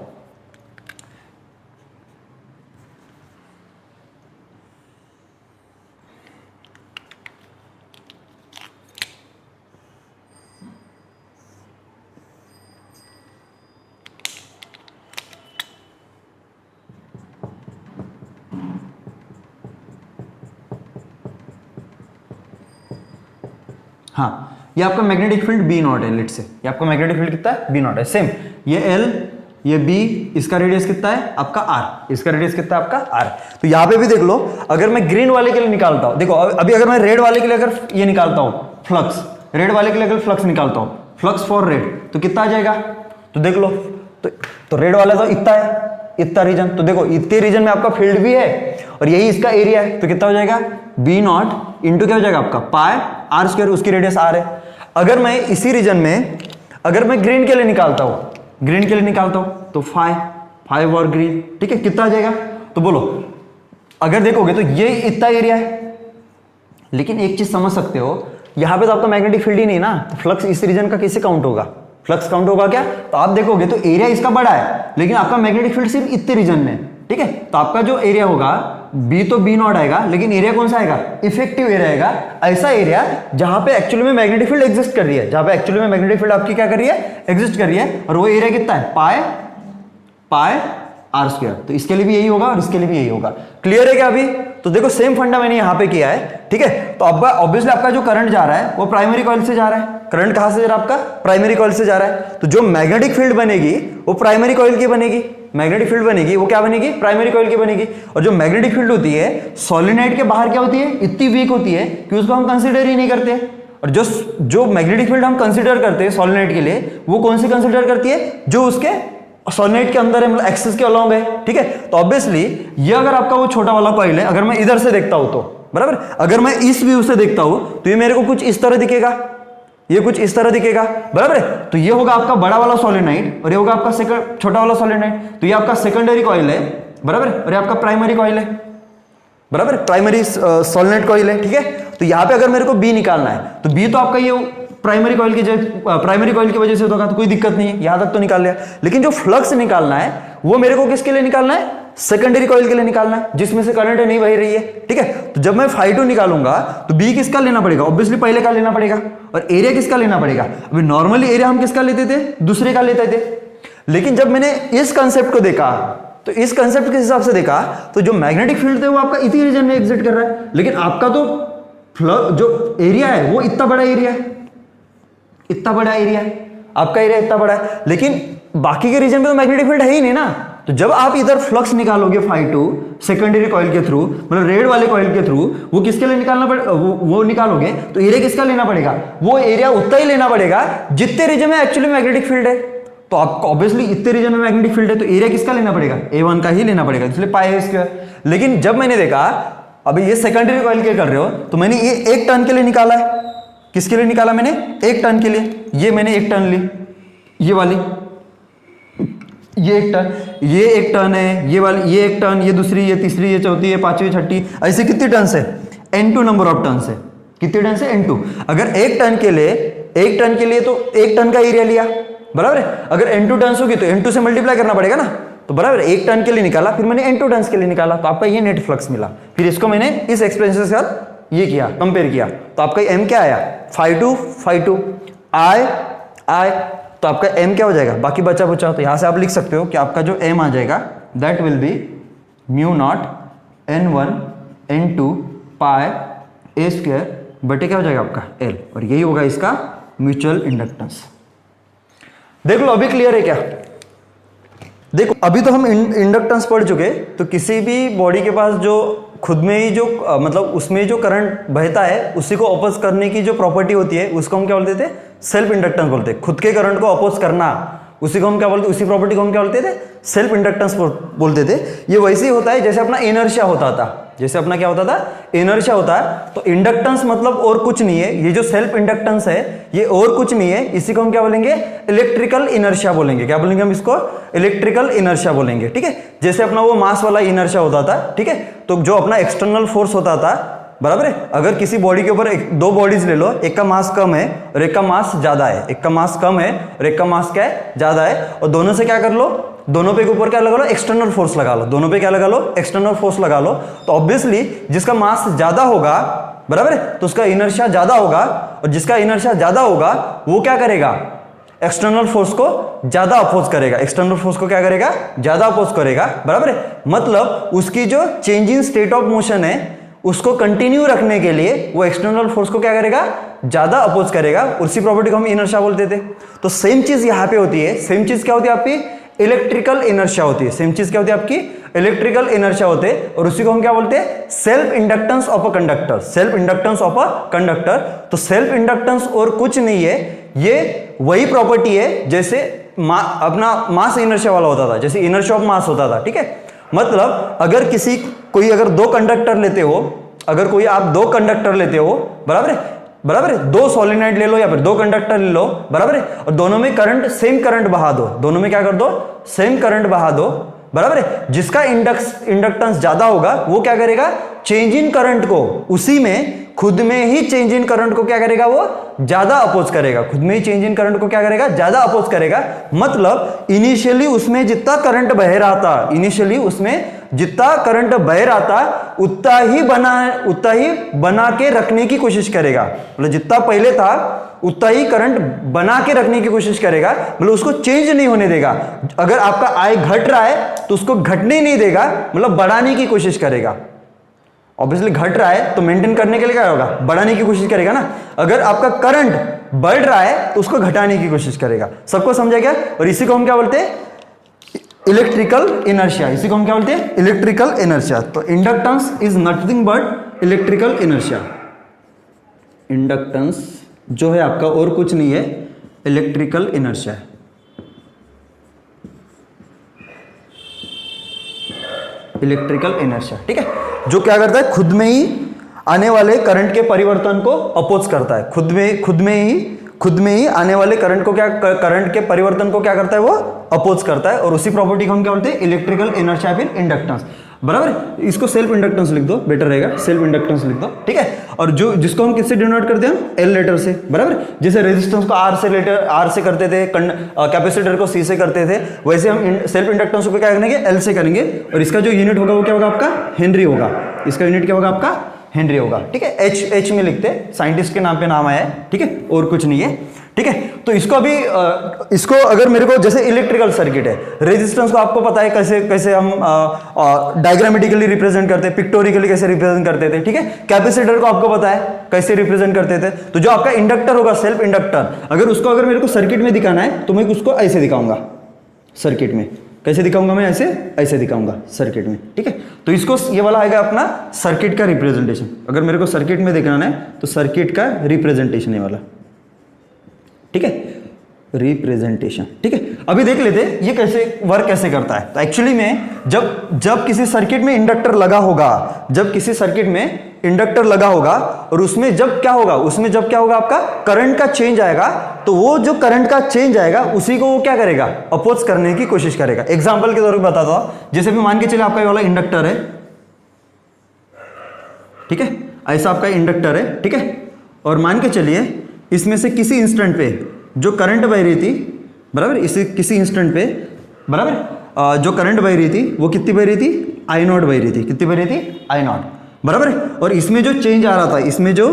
हाँ, ये आपका मैग्नेटिक फील्ड बी नॉट है लेट से, ये आपका मैग्नेटिक फील्ड कितना है बी नॉट है, सेम ये एल, ये बी, इसका रेडियस कितना है आपका आर, इसका रेडियस कितना है आपका आर। तो यहाँ पे भी देख लो, अगर मैं ग्रीन वाले के लिए निकालता हूँ, देखो अभी अगर मैं रेड वाले के लिए अगर ये निकालता हूँ फ्लक्स, रेड वाले के लिए अगर फ्लक्स निकालता हूँ, फ्लक्स फॉर रेड, तो कितना आ जाएगा, तो देख लो, तो रेड वाला तो इतना है, इतना रीजन, तो देखो इतने रीजन में आपका फील्ड भी है और यही इसका एरिया है, तो कितना हो जाएगा बी नॉट इंटू क्या हो जाएगा आपका पाई आर स्क्वायर, उसकी रेडियस आर है। अगर मैं इसी रीजन में अगर मैं ग्रीन के लिए निकालता हूं, ग्रीन के लिए निकालता हूं, तो फाइव और ग्रीन, ठीक है, कितना आ जाएगा, तो बोलो अगर देखोगे तो ये इतना एरिया है, लेकिन एक चीज समझ सकते हो, यहां पे तो आपका मैग्नेटिक फील्ड ही नहीं ना, तो फ्लक्स इस रीजन का कैसे काउंट होगा, फ्लक्स काउंट होगा क्या, तो आप देखोगे तो एरिया इसका बड़ा है, लेकिन आपका मैग्नेटिक फील्ड सिर्फ इतने रीजन में, ठीक है, तो आपका जो एरिया होगा बी तो बी नॉट आएगा, लेकिन एरिया कौन सा आएगा, इफेक्टिव एरिया आएगा, ऐसा एरिया जहां पे एक्चुअली में मैग्नेटिक फील्ड एग्जिस्ट कर रही है, जहां पे एक्चुअली में मैग्नेटिक फील्ड आपकी क्या कर रही है, एग्जिस्ट कर रही है, और वो एरिया कितना है पाई आर स्क्वायर, तो इसके लिए भी यही होगा और इसके लिए भी यही होगा। क्लियर है क्या अभी, तो देखो सेम फंडा मैंने यहां पे किया है, ठीक है, तो अब ऑब्वियसली आपका जो करंट जा रहा है वो प्राइमरी कॉइल से जा रहा है, करंट कहां से जा रहा है आपका प्राइमरी कॉइल से जा रहा है, तो जो मैग्नेटिक फील्ड बनेगी वो प्राइमरी कॉइल की बनेगी, मैग्नेटिक फील्ड बनेगी वो क्या बनेगी, प्राइमरी कॉइल की बनेगी। और जो मैग्नेटिक फील्ड होती है सोलेनोइड के बाहर क्या होती है, इतनी वीक होती है कि उसको हम कंसीडर ही नहीं करते, और जो मैग्नेटिक फील्ड हम कंसीडर करते हैं सोलेनोइड के लिए, वो कौन सी कंसीडर करती है, जो उसके सोलेनोइड के अंदर है, मतलब एक्सिस के अलोंग है, ठीक है। तो ऑब्वियसली ये अगर आपका वो छोटा वाला कॉइल है, अगर मैं इधर से देखता हूं तो बराबर, अगर मैं इस व्यू से देखता हूं तो ये मेरे को कुछ इस तरह दिखेगा, ये कुछ इस तरह दिखेगा, बराबर है, तो ये होगा आपका बड़ा वाला सोलेनोइड और ये होगा आपका छोटा वाला सोलेनोइड, तो ये आपका सेकेंडरी कॉइल है, बराबर, और ये आपका प्राइमरी कॉइल है, बराबर, प्राइमरी सोलेनोइड कॉइल है, ठीक है। तो यहाँ पे अगर मेरे को बी निकालना है, तो बी तो आपका ये प्राइमरी कॉइल की वजह से होगा, तो कोई दिक्कत नहीं है, यहां तक तो निकाल लिया, लेकिन जो फ्लक्स निकालना है वो मेरे को किसके लिए निकालना है, सेकेंडरी कॉइल के लिए निकालना है, जिसमें से करंट नहीं बह रही है, ठीक है। तो जब मैं phi2 निकालूंगा तो बी किसका लेना पड़ेगा, ऑब्वियसली पहले का लेना पड़ेगा, और एरिया किसका लेना पड़ेगा, अभी नॉर्मली एरिया हम किसका लेते थे, दूसरे का लेते थे, लेकिन जब मैंने इस कंसेप्ट को देखा, तो इस कंसेप्ट के हिसाब से देखा तो जो मैग्नेटिक फील्ड थे वो आपका इसी रीजन में एग्जिस्ट कर रहा है, लेकिन आपका तो जो एरिया है वो इतना बड़ा एरिया है, इतना बड़ा एरिया है आपका, एरिया इतना बड़ा है, लेकिन बाकी के रीजन में तो मैग्नेटिक फील्ड है ही नहीं ना, तो जब आप इधर फ्लक्स निकालोगे φ2 सेकेंडरी कॉइल के थ्रू, मतलब रेड वाले कॉइल के थ्रू, वो किसके लिए निकालना पड़ेगा, वो निकालोगे तो एरिया किसका लेना पड़ेगा, वो एरिया उतना ही लेना पड़ेगा जितने रीजन में एक्चुअली मैग्नेटिक फील्ड है। तो आपको ऑब्वियसली इतने रीजन में मैग्नेटिक फील्ड है तो एरिया किसका लेना पड़ेगा, A1 का ही लेना पड़ेगा, इसलिए पाई है स्क्वायर। लेकिन जब मैंने देखा अभी ये सेकेंडरी कॉइल के कर रहे हो तो मैंने ये 1 टर्न के लिए निकाला है। किसके लिए निकाला मैंने, 1 टर्न के लिए। ये मैंने 1 टर्न ली, ये वाली, ये 1 टर्न, ये 1 टर्न है, ये वाली, ये 1 टर्न, ये दूसरी, ये तीसरी, ये चौथी, ये पांचवी, छठी, ऐसे कितनी टर्न्स है, N2 नंबर ऑफ टर्न्स है। कितने टर्न है, N2। अगर 1 टर्न के लिए तो 1 टर्न का एरिया लिया, बराबर है। अगर N2 टर्न्स होगी तो N2 से मल्टीप्लाई करना पड़ेगा ना, तो बराबर 1 टर्न के लिए निकाला, फिर मैंने N2 टर्न्स के लिए निकाला, तो आपका ये नेट फ्लक्स मिला। फिर इसको मैंने इस एक्सपेंशन के साथ ये किया, कंपेयर किया, तो आपका M क्या आया, φ2 I, तो आपका M क्या हो जाएगा, बाकी बचा बुचा। तो यहां से आप लिख सकते हो कि आपका जो M आ जाएगा that will be μ0 N1 N2 pi A square बटे क्या हो जाएगा आपका L, और यही होगा इसका म्यूचुअल इंडक्टेंस। देख लो अभी क्लियर है क्या। देखो अभी तो हम इंडक्टेंस पढ़ चुके, तो किसी भी बॉडी के पास जो खुद में ही जो मतलब उसमें जो करंट बहता है उसी को अपोज करने की जो प्रॉपर्टी होती है उसको हम क्या बोलते थे, सेल्फ इंडक्टेंस बोलते हैं। खुद के करंट को अपोज करना, उसी को हम क्या बोलते, उसी प्रॉपर्टी को हम क्या बोलते थे, सेल्फ इंडक्टेंस बोलते थे। ये वैसे ही होता है जैसे अपना इनर्शिया होता था, जैसे अपना क्या होता था, इनर्शिया होता है। तो इंडक्टेंस मतलब और कुछ नहीं है, ये जो सेल्फ इंडक्टेंस है ये और कुछ नहीं है, इसी को हम क्या बोलेंगे, इलेक्ट्रिकल इनर्शिया बोलेंगे। क्या बोलेंगे हम इसको, इलेक्ट्रिकल इनर्शिया बोलेंगे, ठीक है। जैसे अपना वो मास वाला इनर्शिया होता था, ठीक है, तो जो अपना एक्सटर्नल फोर्स होता था, बराबर है। अगर किसी बॉडी के ऊपर 2 बॉडीज ले लो, एक का मास कम है और एक का मास ज्यादा है, एक का मास कम है और एक का मास क्या है, ज्यादा है, और दोनों से क्या कर लो, दोनों पे के ऊपर क्या लगा लो, एक्सटर्नल फोर्स लगा लो, दोनों पे क्या लगा लो, एक्सटर्नल फोर्स लगा लो। तो ऑब्वियसली जिसका मास ज्यादा होगा, बराबर है, तो उसका इनर्शिया ज्यादा होगा, और जिसका इनर्शिया ज्यादा होगा वो क्या करेगा, एक्सटर्नल फोर्स को ज्यादा अपोज करेगा, एक्सटर्नल फोर्स को क्या करेगा, ज्यादा अपोज करेगा, बराबर है। मतलब उसकी जो change in state of motion है उसको कंटिन्यू रखने के लिए वो एक्सटर्नल फोर्स को क्या करेगा, ज्यादा अपोज करेगा। उसी प्रॉपर्टी को हम इनर्शिया बोलते थे। तो सेम चीज यहां पे होती है। सेम चीज क्या होती है आपकी, इलेक्ट्रिकल इनर्शिया होती है। सेम चीज क्या होती है आपकी, इलेक्ट्रिकल इनर्शिया होते हैं, और उसी को हम क्या बोलते हैं, self inductance of a conductor, self inductance of a conductor. तो सेल्फ इंडक्टेंस और कुछ नहीं है, ये वही प्रॉपर्टी है जैसे अपना मास इनर्शिया वाला होता था, जैसे इनर्शिया ऑफ मास होता था, ठीक है। मतलब अगर कोई अगर 2 कंडक्टर लेते हो, अगर कोई आप 2 कंडक्टर लेते हो, बराबर है, 2 सोलिनॉइड ले लो या फिर 2 कंडक्टर ले लो, बराबर है, और दोनों में करंट सेम करंट बहा दो, दोनों में क्या कर दो, सेम करंट बहा दो, बराबर है। जिसका इंडक्टेंस ज्यादा होगा वो क्या करेगा, चेंज इन करंट को उसी में खुद में ही चेंज इन करंट को क्या करेगा, वो ज्यादा अपोज करेगा, खुद में ही चेंज इन करंट को क्या करेगा, ज्यादा अपोज करेगा। मतलब इनिशियली उसमें जितना करंट बह रहा था, इनिशियली उसमें जितना करंट बह रहा था उतना ही बना के रखने की कोशिश करेगा। मतलब जितना पहले था उतना ही करंट बना के रखने की कोशिश करेगा, मतलब उसको चेंज नहीं होने देगा। अगर आपका I घट रहा है तो उसको घटने नहीं देगा, मतलब बढ़ाने की कोशिश करेगा। ऑब्वियसली घट रहा है तो मेंटेन करने के लिए क्या होगा, बढ़ाने की कोशिश करेगा ना। अगर आपका करंट बढ़ रहा है तो उसको घटाने की कोशिश करेगा। सबको समझा क्या। और इसी को हम क्या बोलते हैं, इलेक्ट्रिकल इनर्शिया। इसी को हम क्या बोलते हैं, इलेक्ट्रिकल इनर्शिया। तो inductance is nothing but electrical inertia. Inductance जो है आपका और कुछ नहीं है, इलेक्ट्रिकल इनर्शिया है। इलेक्ट्रिकल इनर्शिया, ठीक है, जो क्या करता है, खुद में ही आने वाले करंट के परिवर्तन को अपोज करता है। खुद में ही आने वाले करंट के परिवर्तन को क्या करता है, वो अपोज करता है। और उसी प्रॉपर्टी को हम क्या बोलते हैं, इलेक्ट्रिकल इनर्शिया फिर इंडक्टेंस, बराबर। इसको सेल्फ इंडक्टेंस लिख दो, बेटर रहेगा, सेल्फ इंडक्टेंस लिख दो, ठीक है। और जिसको हम किससे डिनोट करते हैं, एल लेटर से, बराबर। जैसे रेजिस्टेंस को आर से करते थे, कैपेसिटर को सी से करते थे, वैसे हम सेल्फ इंडक्टेंस को क्या करेंगे, एल से करेंगे। और इसका जो यूनिट होगा वो क्या होगा आपका, हेनरी होगा। इसका यूनिट क्या होगा आपका, हेनरी होगा, ठीक है। एच में लिखते हैं, साइंटिस्ट के नाम पे नाम आया है, ठीक है, और कुछ नहीं है, ठीक है। तो इसको अभी इसको अगर मेरे को, जैसे इलेक्ट्रिकल सर्किट है, रेजिस्टेंस को आपको पता है कैसे हम डायग्रामेटिकली रिप्रेजेंट करते हैं, पिक्टोरिकली कैसे रिप्रेजेंट करते थे, ठीक है। कैपेसिटर को आपको पता है कैसे रिप्रेजेंट करते थे। तो जो आपका इंडक्टर होगा, सेल्फ इंडक्टर, अगर मेरे को सर्किट में दिखाना है तो मैं उसको ऐसे दिखाऊंगा सर्किट में, कैसे दिखाऊंगा मैं, ऐसे ऐसे दिखाऊंगा सर्किट में, ठीक है। तो इसको ये वाला आएगा अपना सर्किट का रिप्रेजेंटेशन। अगर मेरे को सर्किट में दिखाना है तो सर्किट का रिप्रेजेंटेशन ये वाला, ठीक है, रिप्रेजेंटेशन, ठीक है। अभी देख लेते हैं ये कैसे वर्क कैसे करता है। तो एक्चुअली में जब किसी सर्किट में इंडक्टर लगा होगा, जब किसी सर्किट में इंडक्टर लगा होगा और उसमें जब क्या होगा, उसमें जब क्या होगा आपका करंट का चेंज आएगा, तो वो जो करंट का चेंज आएगा उसी को वो क्या करेगा, अपोज करने की कोशिश करेगा। एग्जांपल के तौर पे बताता हूं, जैसे भी मान के चलिए आपका ये वाला इंडक्टर है, ठीक है, ऐसा आपका इंडक्टर है, ठीक है, और मान के चलिए इसमें से किसी इंस्टेंट पे जो करंट बह रही थी, बराबर, इसी किसी इंस्टेंट पे, बराबर, जो करंट बह रही थी वो कितनी बह रही थी, आई नॉट बह रही थी, कितनी बह रही थी, आई नॉट, बराबर है। और इसमें जो चेंज आ रहा था, इसमें जो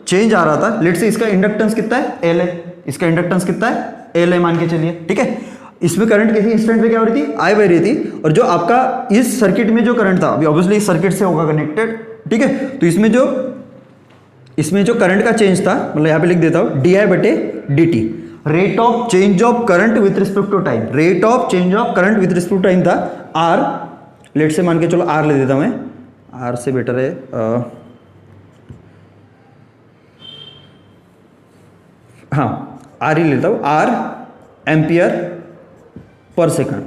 चेंज आ रहा था, लेट से इसका इंडक्टेंस कितना है, एल है, इसका इंडक्टेंस कितना है, एल है मान के चलिए, ठीक है। इसमें करंट किसी इंस्टेंट पे क्या हो रही थी, आई बह रही थी, और जो आपका इस सर्किट में जो करंट था, अभी ऑब्वियसली इस सर्किट से होगा कनेक्टेड, ठीक है। तो इसमें जो करंट का चेंज था, मतलब यहाँ पे लिख देता हूँ di/dt, rate of change of current with respect to time, rate of change of current with respect to time था आर, लेट से मान के चलो आर ले देता हूं मैं, आर से बेटर है हाँ आर ही लेता हूं, आर एम्पियर पर सेकंड,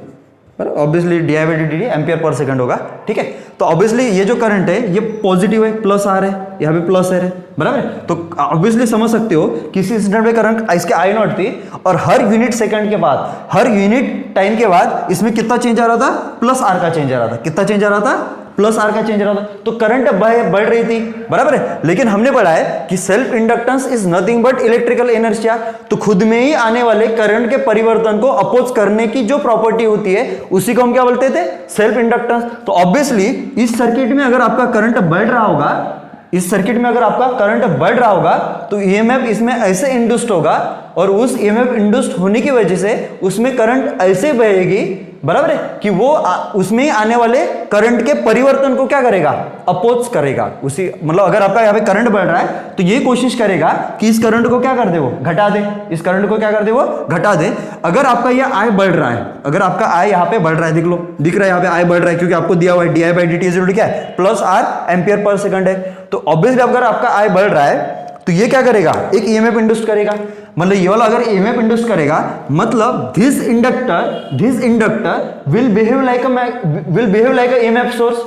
पर obviously di/dt ampere per second होगा, ठीक है। तो ऑब्वियसली ये जो करंट है ये पॉजिटिव है, प्लस आर है, यहाँ पे प्लस है, बराबर है। तो ऑब्वियसली समझ सकते हो किसी इंस्टेंट में करंट इसके आई नॉट थी, और हर यूनिट सेकंड के बाद, हर यूनिट टाइम के बाद इसमें कितना चेंज आ रहा था, प्लस आर का चेंज आ रहा था, कितना चेंज आ रहा था, प्लस आर का चेंज आ रहा था। तो करंट बढ़ रही थी, बराबर है। लेकिन हमने पढ़ा है कि self inductance is nothing but electrical inertia, तो खुद में ही आने वाले करंट के परिवर्तन को अपोज करने की जो प्रॉपर्टी होती है उसी को हम क्या बोलते थे, सेल्फ इंडक्टेंस। तो ऑब्वियसली इस सर्किट में अगर आपका करंट बढ़ रहा होगा, इस सर्किट में अगर आपका करंट बढ़ रहा होगा तो ईएमएफ इसमें ऐसे इंड्यूस्ड होगा, और उस ईएमएफ इंड्यूस्ड होने की वजह से उसमें करंट ऐसे बहेगी, बराबर है, कि वो उसमें आने वाले करंट के परिवर्तन को क्या करेगा, अपोज करेगा। उसी मतलब अगर आपका यहाँ पे करंट बढ़ रहा है तो ये कोशिश करेगा कि इस करंट को क्या कर दे, वो घटा दे, इस करंट को क्या कर दे, वो घटा दे। अगर आपका ये आई बढ़ रहा है, अगर आपका आई यहाँ पे बढ़ रहा है, देख लो, दिख रहा है यहाँ पे आई बढ़ रहा है, क्योंकि आपको दिया हुआ है di/dt क्या है, plus are ampere per second है। तो ऑब्वियसली अगर आपका आई बढ़ रहा है तो ये क्या करेगा, एक ईएमएफ इंड्यूस करेगा, मतलब ये वाला अगर ईएमएफ इंड्यूस करेगा, मतलब this inductor will behave like a EMF source.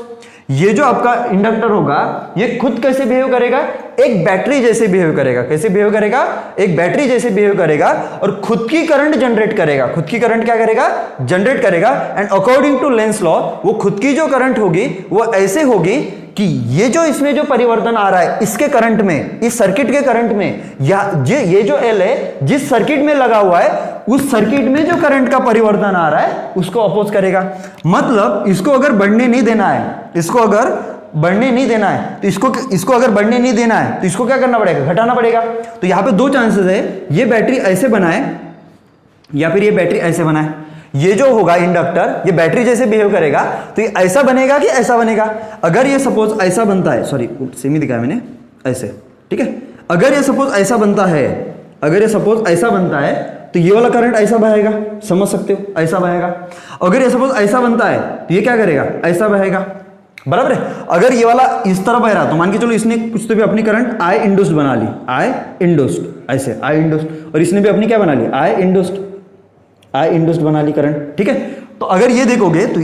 ये जो आपका इंडक्टर होगा ये खुद कैसे बिहेव करेगा, एक बैटरी जैसे बिहेव करेगा। कैसे बिहेव करेगा, एक बैटरी जैसे बिहेव करेगा, और खुद की करंट जनरेट करेगा। खुद की करंट क्या करेगा, जनरेट करेगा। And according to Lenz law वो खुद की जो करंट होगी वो ऐसे होगी कि ये जो इसमें जो परिवर्तन आ रहा है इसके करंट में, इस सर्किट के करंट में, या ये जो एल है जिस सर्किट में लगा हुआ है उस सर्किट में जो करंट का परिवर्तन आ रहा है उसको अपोज करेगा। मतलब इसको अगर बढ़ने नहीं देना है, इसको अगर बढ़ने नहीं देना है, तो इसको अगर बढ़ने नहीं देना है तो इसको क्या करना पड़ेगा, घटाना पड़ेगा। तो यहां पे दो चांसेस है, ये बैटरी ऐसे बनाए या फिर ये बैटरी ऐसे बनाए। ये जो होगा इंडक्टर ये बैटरी जैसे बिहेव करेगा, तो ये ऐसा बनेगा कि ऐसा बनेगा। अगर ये सपोज ऐसा बनता है, सॉरी सेमी दिखाया मैंने, ऐसे, ठीक है। अगर ये सपोज ऐसा बनता है, अगर ये सपोज ऐसा बनता है तो ये वाला करंट ऐसा बहेगा, समझ सकते हो, ऐसा बहेगा। अगर ये सपोज ऐसा बनता है तो ये क्या करेगा, ऐसा बहेगा, बराबर है। अगर ये वाला इस तरह बह रहा तो मान के चलो इसने कुछ तो भी अपनी करंट आई इंड्यूस्ड बना ली, आई इंड्यूस्ड, ऐसे आई इंड्यूस्ड, और इसने भी अपनी क्या बना ली, आई इंड्यूस्ड बना ली करंट, ठीक है। तो अगर ये देखोगे तो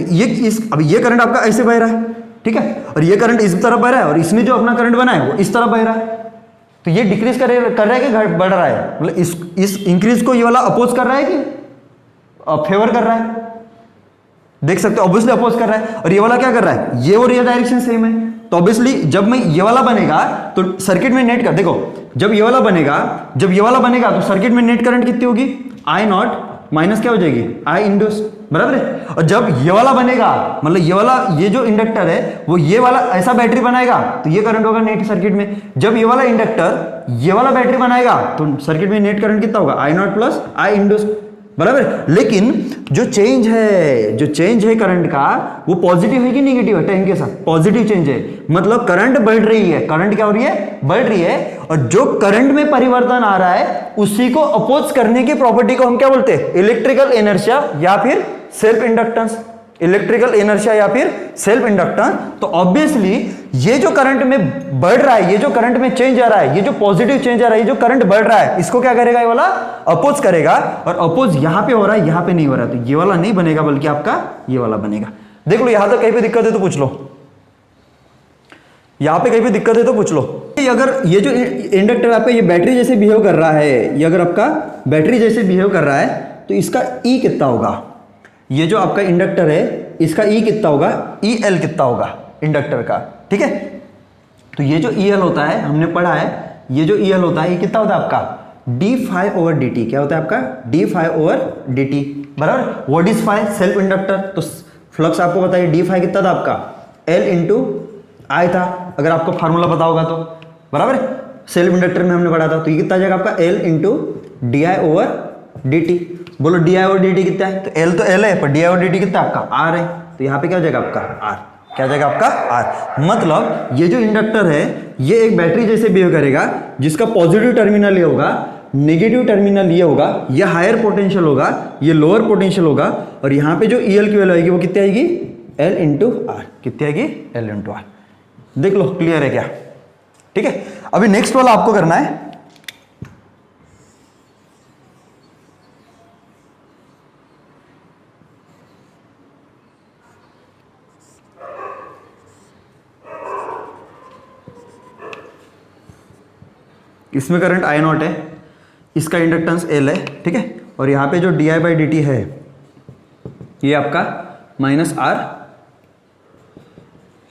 अब ये करंट आपका ऐसे बह रहा है, ठीक है, और ये करंट इस तरफ बह रहा है, और इसने जो अपना करंट बनाया वो इस तरफ बह रहा है। तो ये डिक्रीज कर रहा है कि बढ़ रहा है, मतलब इस इंक्रीज को ये वाला अपोज कर रहा है कि फेवर कर रहा है, देख सकते हो, ऑब्वियसली अपोज कर रहा है। और ये वाला क्या कर रहा है, ये और ये डायरेक्शन सेम है। तो ऑब्वियसली जब मैं ये वाला बनेगा तो सर्किट में नेट कर, देखो जब ये वाला बनेगा तो सर्किट में नेट करंट कितनी होगी, आई नॉट माइनस क्या हो जाएगी, आई इंड्यूस, बराबर है। और जब ये वाला बनेगा, मतलब ये जो इंडक्टर है वो ये वाला ऐसा बैटरी बनाएगा तो ये करंट होगा नेट सर्किट में। जब ये वाला इंडक्टर ये वाला बैटरी बनाएगा तो सर्किट में नेट करंट कितना होगा, आई नॉट प्लस आई इंड्यूस, बराबर। लेकिन जो चेंज है करंट का वो पॉजिटिव है कि नेगेटिव है, टाइम के साथ पॉजिटिव चेंज है। मतलब करंट बढ़ रही है, करंट क्या हो रही है, बढ़ रही है, और जो करंट में परिवर्तन आ रहा है उसी को अपोज करने की प्रॉपर्टी को हम क्या बोलते हैं, इलेक्ट्रिकल इनर्शिया या फिर सेल्फ इंडक्टेंस। इलेक्ट्रिकल इनर्शिया या फिर सेल्फ इंडक्टेंस, तो ऑब्वियसली ये जो करंट में बढ़ रहा है, ये जो करंट में चेंज आ रहा है, ये जो पॉजिटिव चेंज आ रहा है, ये जो करंट बढ़ रहा है, इसको क्या करेगा, ये वाला अपोज करेगा। और अपोज यहां पे हो रहा है, यहां पे नहीं हो रहा है, तो ये वाला नहीं बनेगा बल्कि आपका ये वाला बनेगा। देख लो यहां तक कहीं पे दिक्कत है तो पूछ लो, यहां पे कहीं पे दिक्कत है तो पूछ लो। अगर ये जो इंडक्टर आपका ये बैटरी जैसे बिहेव कर रहा है, ये अगर आपका बैटरी जैसे बिहेव कर रहा है तो इसका ई कितना होगा, ये जो आपका इंडक्टर है इसका ई कितना होगा, ई एल कितना होगा इंडक्टर का, ठीक है। तो ये जो ई एल होता है हमने पढ़ा है, ये जो ई एल होता है ये कितना होता है आपका d phi over d t, क्या होता है आपका d phi over d t, बराबर। What is phi, self inductor, तो फ्लक्स आपको बताइए डी फाई कितना था आपका एल इंटू आई था, अगर आपको फार्मूला पता होगा तो, बराबर। सेल्फ इंडक्टर में हमने पढ़ा था, तो ये कितना आ जाएगा आपका L into d I over d t. बोलो d I over d t कितना है, तो एल तो एल है पर d I over d t कितना आपका आर है, तो यहाँ पे क्या हो जाएगा आपका आर, क्या हो जाएगा आपका आर। मतलब ये जो इंडक्टर है ये एक बैटरी जैसे बिहेव करेगा, जिसका पॉजिटिव टर्मिनल ये होगा, नेगेटिव टर्मिनल ये होगा, ये हायर पोटेंशियल होगा, ये लोअर पोटेंशियल होगा, और यहाँ पे जो ई एल की वैल्यू आएगी वो कितनी आएगी एल इंटू आर, कितनी आएगी एल इंटू आर। देख लो क्लियर है क्या, ठीक है। अभी नेक्स्ट वाला आपको करना है, इसमें करंट आई नॉट है, इसका इंडक्टेंस एल है, ठीक है। और यहाँ पे जो D I by D T है ये आपका minus are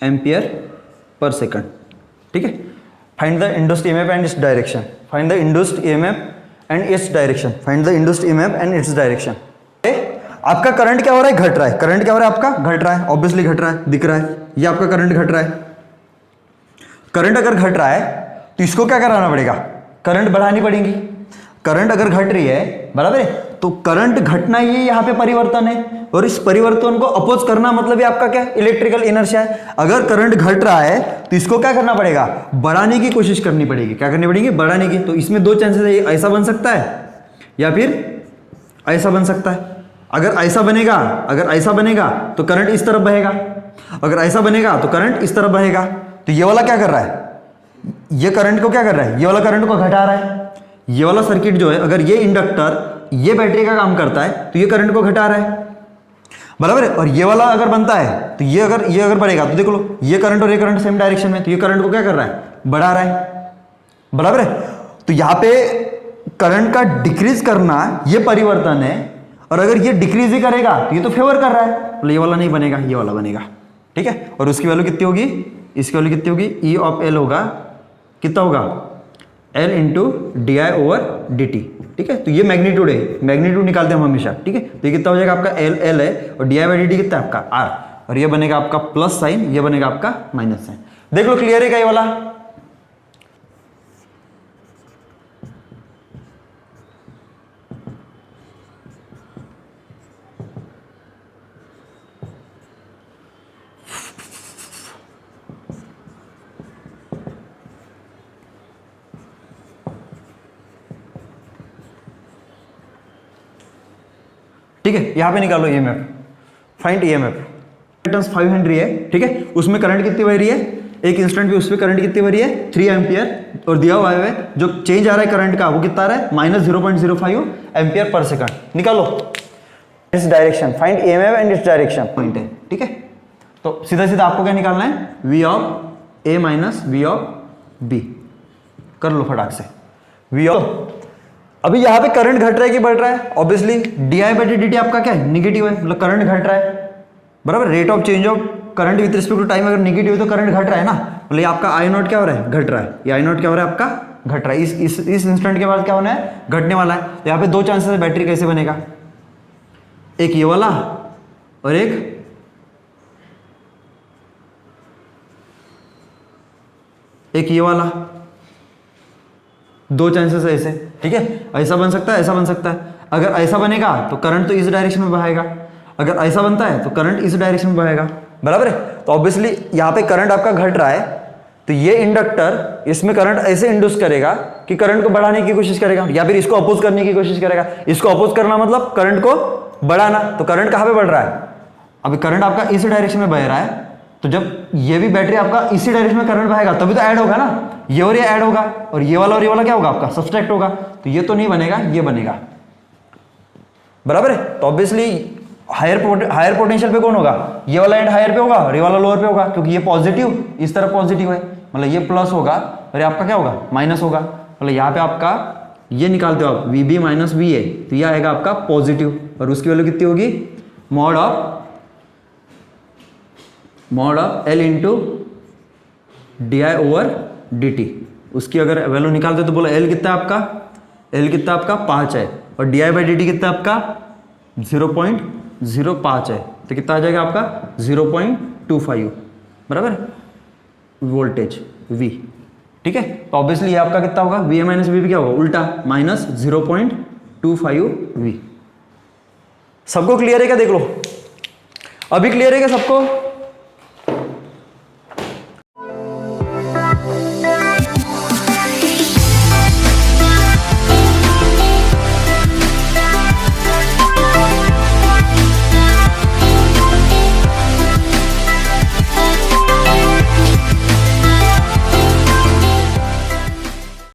ampere per second, ठीक है। Find the induced EMF and its direction, find the induced EMF and its direction, find the induced EMF and its direction. आपका current क्या हो रहा है, घट रहा है, करंट क्या हो रहा है आपका घट रहा है, ऑब्वियसली घट रहा है, दिख रहा है, ये आपका करंट घट रहा है। करंट अगर घट रहा है तो इसको क्या कराना पड़ेगा, करंट बढ़ानी पड़ेगी। करंट अगर घट रही है, बराबर है, तो करंट घटना ये यहाँ पे परिवर्तन है, और इस परिवर्तन को अपोज करना मतलब ये आपका क्या इलेक्ट्रिकल इनर्शिया है। अगर करंट घट रहा है तो इसको क्या करना पड़ेगा, बढ़ाने की कोशिश करनी पड़ेगी, क्या करनी पड़ेगी, बढ़ाने की। तो इसमें दो चांसेस है, ऐसा बन सकता है या फिर ऐसा बन सकता है। अगर ऐसा बनेगा, अगर ऐसा बनेगा तो करंट इस तरफ बहेगा, अगर ऐसा बनेगा तो करंट इस तरफ बहेगा। तो ये वाला क्या कर रहा है, ये करंट को क्या कर रहा है, ये वाला करंट को घटा रहा है। ये वाला सर्किट जो है, अगर ये इंडक्टर ये बैटरी का काम करता है तो ये करंट को घटा रहा है, बराबर है। और ये वाला अगर बनता है तो ये अगर बढ़ेगा तो देख लो ये करंट और ये करंट सेम डायरेक्शन में, तो ये करंट को क्या कर रहा है, बढ़ा रहा है, बराबर है। तो यहाँ पे करंट का डिक्रीज करना ये परिवर्तन है, और अगर ये डिक्रीज ही करेगा तो ये तो फेवर कर रहा है, तो ये वाला नहीं बनेगा, ये वाला बनेगा, ठीक है। और उसकी वैल्यू कितनी होगी, इसकी वैल्यू कितनी होगी, ई ऑफ एल होगा, कितना होगा L into d I over d T, ठीक है। तो ये मैग्नीट्यूड है, मैग्नीट्यूड निकालते हैं हम हमेशा, ठीक है। तो ये कितना हो जाएगा आपका एल है, और D I by D t कितना है आपका आर, और ये बनेगा आपका प्लस साइन, ये बनेगा आपका माइनस साइन। देख लो क्लियर है क्या ये वाला, ठीक है। यहां पे निकालो EMF, find EMF, inductance 5 Henry है, ठीक है। उसमें करंट कितनी बह रही है, एक इंस्टेंट पे उस पर करंट कितनी बह रही है 3 एम्पियर, और दिया हुआ है जो चेंज आ रहा है करंट का वो कितना आ रहा है माइनस 0.05 एम्पियर पर सेकंड। निकालो इस direction, find EMF and its direction point है, ठीक है। तो सीधा सीधा आपको क्या निकालना है, V of A minus V of B, कर लो फटाक से वी ऑफ। अभी यहाँ पे करंट घट रहा है कि बढ़ रहा है, obviously D I by D T आपका क्या है निगेटिव है, मतलब करंट घट रहा है, बराबर। Rate of change of current with respect to time अगर निगेटिव है तो करंट घट रहा है ना, मतलब आपका आई नॉट क्या हो रहा है, घट रहा है, ये आई नॉट क्या हो रहा है आपका घट रहा है। इस इंस्टेंट के बाद क्या होना है, घटने वाला है। तो यहाँ पे दो चांसेस है, बैटरी कैसे बनेगा, एक ये वाला और एक ये वाला, दो चांसेस है ऐसे, ठीक है। ऐसा बन सकता है, ऐसा बन सकता है। अगर ऐसा बनेगा तो करंट तो इस डायरेक्शन में बहेगा, अगर ऐसा बनता है तो करंट इस डायरेक्शन में बहेगा, बराबर है। तो ऑब्वियसली यहाँ पे करंट आपका घट रहा है, तो ये इंडक्टर इसमें करंट ऐसे इंड्यूस करेगा कि करंट को बढ़ाने की कोशिश करेगा, या फिर इसको अपोज करने की कोशिश करेगा। इसको अपोज करना मतलब करंट को बढ़ाना, तो करंट कहाँ पे बढ़ रहा है, अब करंट आपका इस डायरेक्शन में बह रहा है, तो जब ये भी बैटरी आपका इसी डायरेक्शन में करंट बहेगा तभी तो ऐड होगा ना, ये और ये ऐड होगा, और ये वाला क्या होगा आपका सब्सट्रैक्ट होगा, तो ये तो नहीं बनेगा, ये बनेगा, बराबर है। तो ऑब्वियसली हायर पोटेंशियल पे कौन होगा, ये वाला एंड हायर पे होगा और ये वाला लोअर पे होगा, क्योंकि ये पॉजिटिव इस तरफ पॉजिटिव है, मतलब ये प्लस होगा और ये आपका क्या होगा माइनस होगा, मतलब यहाँ पे आपका ये निकालते हो आप VB माइनस VA, तो ये आएगा आपका पॉजिटिव, और उसकी वैल्यू कितनी होगी mod of L into DI/dt। उसकी अगर वैल्यू निकालते तो बोला L कितना आपका 5 है, और DI/dt कितना आपका 0.05 है, तो कितना आ जाएगा आपका 0.25, बराबर वोल्टेज V, ठीक है। तो ऑब्वियसली ये आपका कितना होगा VA माइनस VB क्या होगा उल्टा माइनस 0.25 V। सबको क्लियर है क्या, देख लो अभी क्लियर है क्या सबको।